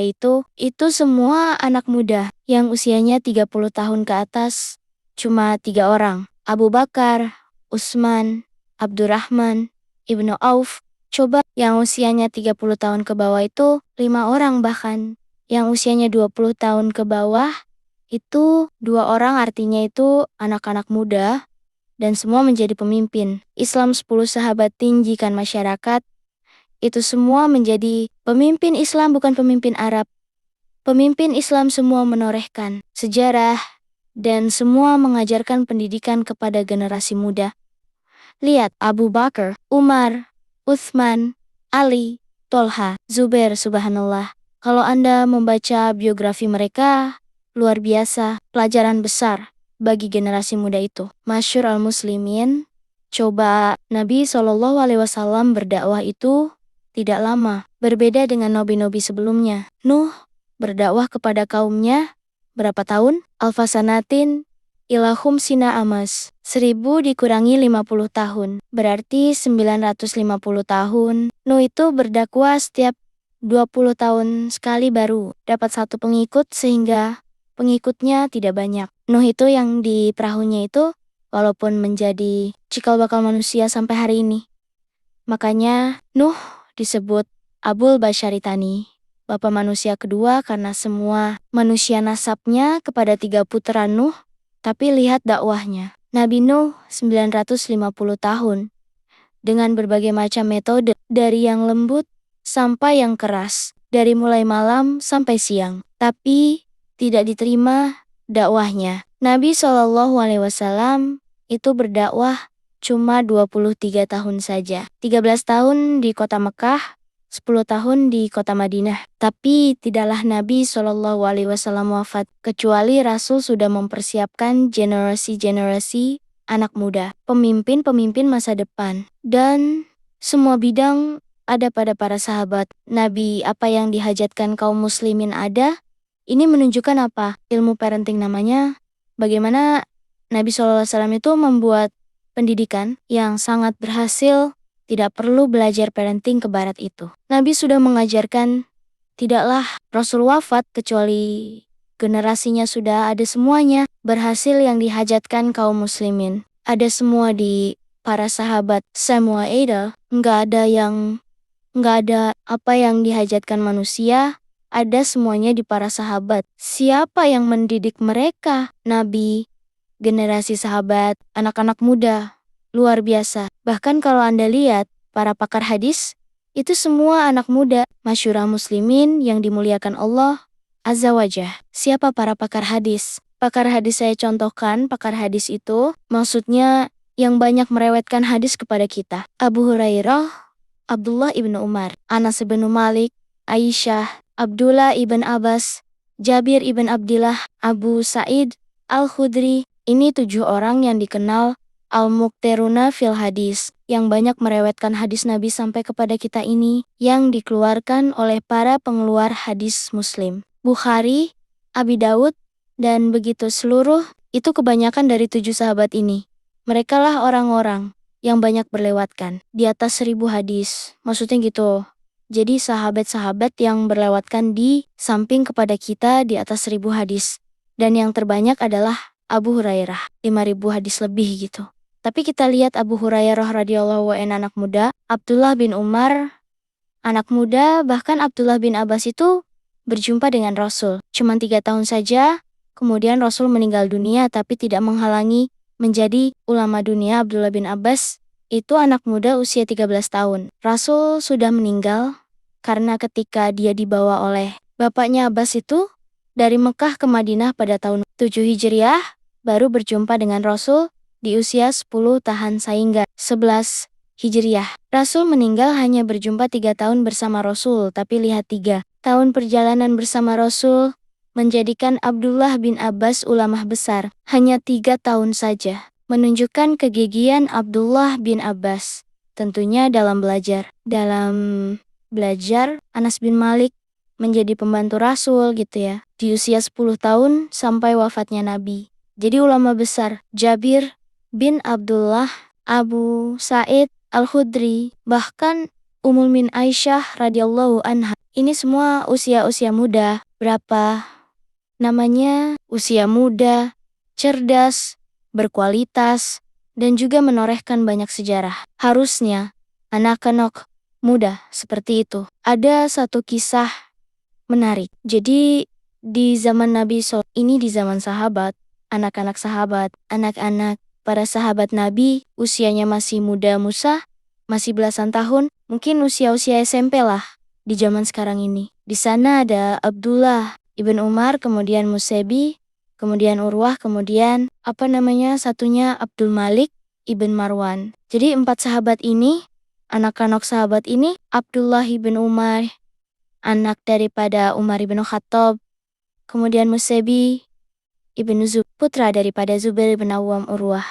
itu semua anak muda yang usianya 30 tahun ke atas. Cuma 3 orang. Abu Bakar, Utsman, Abdurrahman, Ibnu Auf. Coba yang usianya 30 tahun ke bawah itu 5 orang bahkan. Yang usianya 20 tahun ke bawah itu 2 orang, artinya itu anak-anak muda dan semua menjadi pemimpin. Islam 10 sahabat tinggikan masyarakat, itu semua menjadi pemimpin Islam, bukan pemimpin Arab. Pemimpin Islam semua menorehkan sejarah dan semua mengajarkan pendidikan kepada generasi muda. Lihat Abu Bakar, Umar, Utsman, Ali, Tolha, Zubair, subhanallah. Kalau Anda membaca biografi mereka, luar biasa, pelajaran besar bagi generasi muda itu. Masyhur al-muslimin, coba Nabi SAW berdakwah itu tidak lama, berbeda dengan nabi-nabi sebelumnya. Nuh berdakwah kepada kaumnya berapa tahun? Alfasanatin ilahum sina amas. 1000 dikurangi 50 tahun, berarti 950 tahun. Nuh itu berdakwah setiap 20 tahun sekali baru dapat satu pengikut, sehingga pengikutnya tidak banyak. Nuh itu yang di perahunya itu walaupun menjadi cikal bakal manusia sampai hari ini. Makanya Nuh disebut Abul Basyaritani, bapak manusia kedua, karena semua manusia nasabnya kepada 3 putra Nuh. Tapi lihat dakwahnya. Nabi Nuh 950 tahun dengan berbagai macam metode, dari yang lembut sampai yang keras, dari mulai malam sampai siang. Tapi tidak diterima dakwahnya. Nabi SAW itu berdakwah cuma 23 tahun saja. 13 tahun di kota Mekah, 10 tahun di kota Madinah. Tapi tidaklah Nabi SAW wafat, kecuali Rasul sudah mempersiapkan generasi-generasi anak muda, pemimpin-pemimpin masa depan. Dan semua bidang ada pada para sahabat. Nabi, apa yang dihajatkan kaum muslimin ada. Ini menunjukkan apa? Ilmu parenting namanya. Bagaimana Nabi SAW itu membuat pendidikan yang sangat berhasil. Tidak perlu belajar parenting ke barat itu. Nabi sudah mengajarkan, tidaklah Rasul wafat kecuali generasinya sudah ada semuanya. Berhasil yang dihajatkan kaum muslimin. Ada semua di para sahabat. Semua ada. Nggak ada apa yang dihajatkan manusia. Ada semuanya di para sahabat. Siapa yang mendidik mereka? Nabi, generasi sahabat, anak-anak muda. Luar biasa. Bahkan kalau Anda lihat, para pakar hadis, itu semua anak muda. Masyhur muslimin yang dimuliakan Allah Azza wa Jalla. Siapa para pakar hadis? Pakar hadis saya contohkan, pakar hadis itu maksudnya yang banyak merewetkan hadis kepada kita. Abu Hurairah, Abdullah ibn Umar, Anas ibn Malik, Aisyah, Abdullah ibn Abbas, Jabir ibn Abdillah, Abu Sa'id Al-Khudri. Ini 7 orang yang dikenal Al-Muqteruna fil hadis, yang banyak merewetkan hadis Nabi sampai kepada kita ini, yang dikeluarkan oleh para pengeluar hadis Muslim. Bukhari, Abi Daud, dan begitu seluruh, itu kebanyakan dari 7 sahabat ini. Merekalah orang-orang yang banyak berlewatkan di atas 1000 hadis. Maksudnya gitu. Jadi sahabat-sahabat yang berlewatkan di samping kepada kita di atas 1000 hadis. Dan yang terbanyak adalah Abu Hurairah, 5000 hadis lebih gitu. Tapi kita lihat Abu Hurairah radhiyallahu anhu anak muda, Abdullah bin Umar anak muda, bahkan Abdullah bin Abbas itu berjumpa dengan Rasul. Cuma 3 tahun saja, kemudian Rasul meninggal dunia, tapi tidak menghalangi menjadi ulama dunia. Abdullah bin Abbas itu anak muda usia 13 tahun. Rasul sudah meninggal karena ketika dia dibawa oleh bapaknya Abbas itu dari Mekah ke Madinah pada tahun 7 Hijriah, baru berjumpa dengan Rasul di usia 10 tahun, sehingga 11 Hijriah. Rasul meninggal hanya berjumpa 3 tahun bersama Rasul, tapi lihat 3 tahun perjalanan bersama Rasul menjadikan Abdullah bin Abbas ulama besar. Hanya 3 tahun saja. Menunjukkan kegigihan Abdullah bin Abbas. Tentunya dalam belajar. Anas bin Malik menjadi pembantu Rasul gitu ya. Di usia 10 tahun sampai wafatnya Nabi. Jadi ulama besar. Jabir bin Abdullah, Abu Sa'id Al-Khudri, bahkan Ummul Min Aisyah radhiyallahu anha. Ini semua usia-usia muda. Berapa namanya? Usia muda, cerdas, berkualitas, dan juga menorehkan banyak sejarah. Harusnya anak-anak muda seperti itu. Ada satu kisah menarik. Jadi di zaman Nabi ini di zaman sahabat, anak-anak sahabat, anak-anak para sahabat Nabi usianya masih muda Musa, masih belasan tahun, mungkin usia-usia SMP lah di zaman sekarang ini. Di sana ada Abdullah ibn Umar, kemudian Musebi, kemudian Urwah, kemudian satunya Abdul Malik ibn Marwan. Jadi 4 sahabat ini, anak-anak sahabat ini, Abdullah ibn Umar, anak daripada Umar ibn Khattab, kemudian Musebi ibn Zub, putra daripada Zubair ibn Awam Urwah.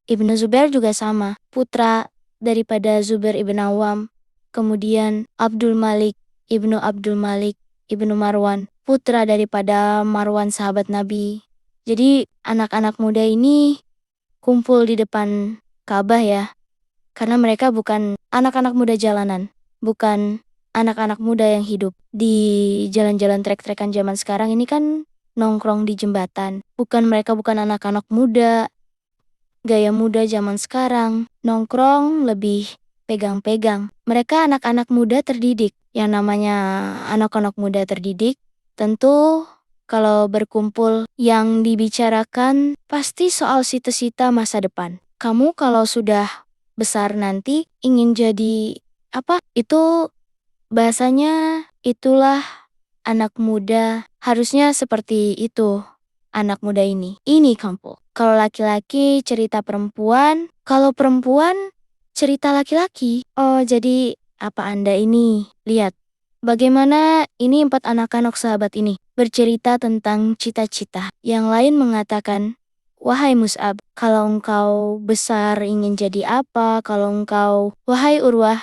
Ibnu Zubair juga sama, putra daripada Zubair ibn Awam. Kemudian Abdul Malik ibnu Marwan, putra daripada Marwan sahabat Nabi. Jadi anak-anak muda ini kumpul di depan Ka'bah ya. Karena mereka bukan anak-anak muda jalanan, bukan anak-anak muda yang hidup di jalan-jalan trek-trekan zaman sekarang ini kan nongkrong di jembatan. Mereka bukan anak-anak muda, gaya muda zaman sekarang, nongkrong lebih pegang-pegang. Mereka anak-anak muda terdidik. Yang namanya anak-anak muda terdidik, tentu kalau berkumpul yang dibicarakan pasti soal cita-cita masa depan. Kamu kalau sudah besar nanti ingin jadi apa? Itu bahasanya itulah anak muda. Harusnya seperti itu anak muda ini. Ini kampung. Kalau laki-laki cerita perempuan, kalau perempuan cerita laki-laki. Oh, jadi apa Anda ini? Lihat. Bagaimana ini 4 anak-anak sahabat ini bercerita tentang cita-cita. Yang lain mengatakan, wahai Mus'ab, kalau engkau besar ingin jadi apa? Kalau engkau, wahai Urwah,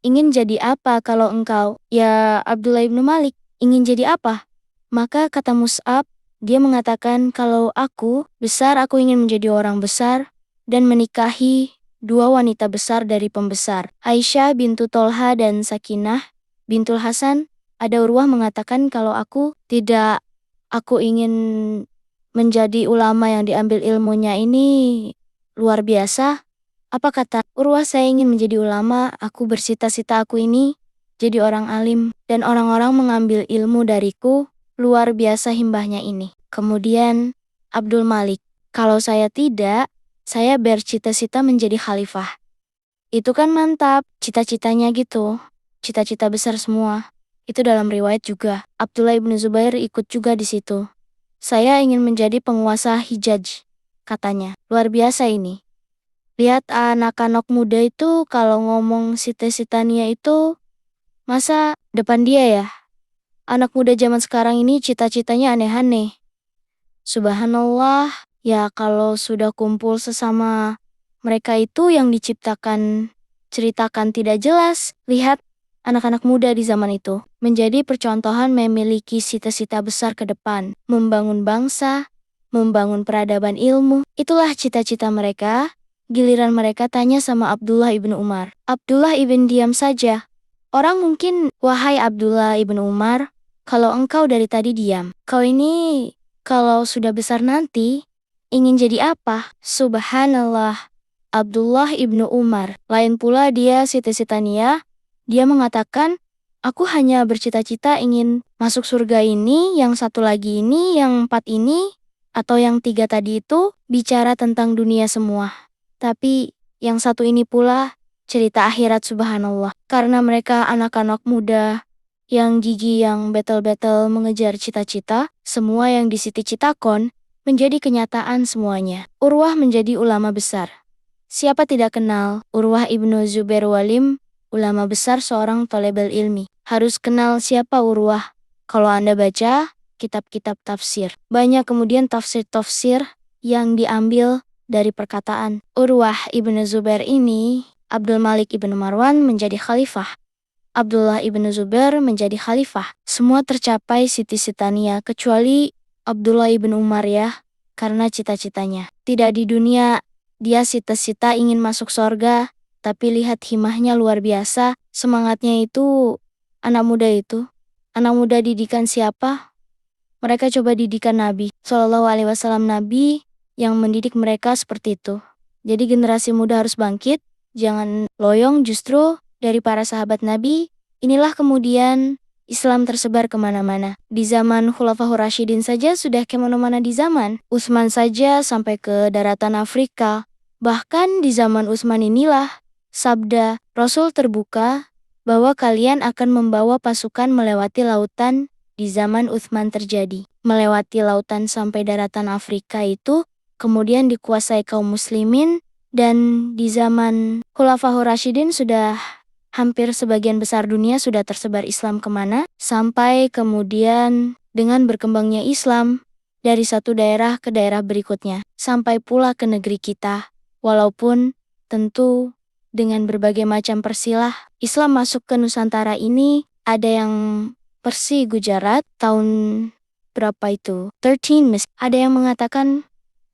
ingin jadi apa? Kalau engkau, ya Abdullah ibn Malik, ingin jadi apa? Maka kata Mus'ab, dia mengatakan kalau aku besar, aku ingin menjadi orang besar dan menikahi 2 wanita besar dari pembesar. Aisyah bintu Tolha dan Sakinah bintul Hasan. Ada Urwah mengatakan kalau aku tidak, aku ingin menjadi ulama yang diambil ilmunya ini luar biasa. Apa kata Urwah, saya ingin menjadi ulama, aku bercita-cita aku ini jadi orang alim dan orang-orang mengambil ilmu dariku. Luar biasa himbahnya ini. Kemudian Abdul Malik, kalau saya tidak, saya bercita-cita menjadi khalifah. Itu kan mantap, cita-citanya gitu. Cita-cita besar semua. Itu dalam riwayat juga. Abdullah ibn Zubair ikut juga di situ. Saya ingin menjadi penguasa Hijaz, katanya. Luar biasa ini. Lihat anak-anak muda itu kalau ngomong cita-citanya itu, masa depan dia ya? Anak muda zaman sekarang ini cita-citanya aneh-aneh. Subhanallah, ya kalau sudah kumpul sesama mereka itu yang diciptakan, ceritakan tidak jelas. Lihat anak-anak muda di zaman itu menjadi percontohan memiliki cita-cita besar ke depan, membangun bangsa, membangun peradaban ilmu. Itulah cita-cita mereka. Giliran mereka tanya sama Abdullah ibn Umar. Abdullah ibn diam saja. Orang mungkin, wahai Abdullah ibn Umar, kalau engkau dari tadi diam, kau ini kalau sudah besar nanti ingin jadi apa? Subhanallah. Abdullah ibnu Umar, lain pula dia cita-citanya, dia mengatakan, aku hanya bercita-cita ingin masuk surga ini, yang satu lagi ini, yang 4 ini, atau yang 3 tadi itu bicara tentang dunia semua. Tapi yang satu ini pula cerita akhirat. Subhanallah. Karena mereka anak-anak muda yang gigi, yang betul-betul mengejar cita-cita, semua yang di Siti Citakon menjadi kenyataan semuanya. Urwah menjadi ulama besar. Siapa tidak kenal Urwah ibnu Zubair Walim, ulama besar seorang thalibul ilmi. Harus kenal siapa Urwah. Kalau Anda baca kitab-kitab tafsir, banyak kemudian tafsir-tafsir yang diambil dari perkataan Urwah ibnu Zubair ini. Abdul Malik ibnu Marwan menjadi khalifah. Abdullah ibnu Zubair menjadi khalifah. Semua tercapai siti-sitania kecuali Abdullah ibnu Umar ya, karena cita-citanya. Tidak di dunia dia cita-cita ingin masuk sorga, tapi lihat himahnya luar biasa. Semangatnya itu, anak muda itu. Anak muda didikan siapa? Mereka coba didikan Nabi Shallallahu Alaihi Wasallam, Nabi yang mendidik mereka seperti itu. Jadi generasi muda harus bangkit, jangan loyong. Justru dari para sahabat Nabi, inilah kemudian Islam tersebar kemana-mana. Di zaman Khulafaur Rasyidin saja sudah kemana-mana di zaman. Utsman saja sampai ke daratan Afrika. Bahkan di zaman Utsman inilah sabda Rasul terbuka bahwa kalian akan membawa pasukan melewati lautan. Di zaman Utsman terjadi. Melewati lautan sampai daratan Afrika itu kemudian dikuasai kaum muslimin, dan di zaman Khulafaur Rasyidin sudah hampir sebagian besar dunia sudah tersebar Islam kemana, sampai kemudian dengan berkembangnya Islam dari satu daerah ke daerah berikutnya, sampai pula ke negeri kita. Walaupun tentu dengan berbagai macam persilah, Islam masuk ke Nusantara ini ada yang Persi Gujarat tahun berapa itu? 13 Ada yang mengatakan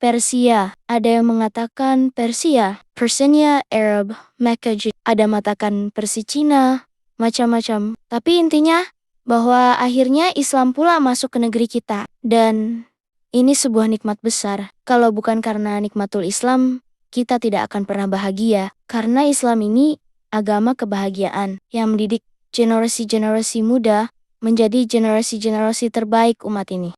Persia, ada yang mengatakan Persia, Persinia Arab, Mecca, ada mengatakan Persi Cina, macam-macam. Tapi intinya bahwa akhirnya Islam pula masuk ke negeri kita. Dan ini sebuah nikmat besar. Kalau bukan karena nikmatul Islam, kita tidak akan pernah bahagia. Karena Islam ini agama kebahagiaan yang mendidik generasi-generasi muda menjadi generasi-generasi terbaik umat ini.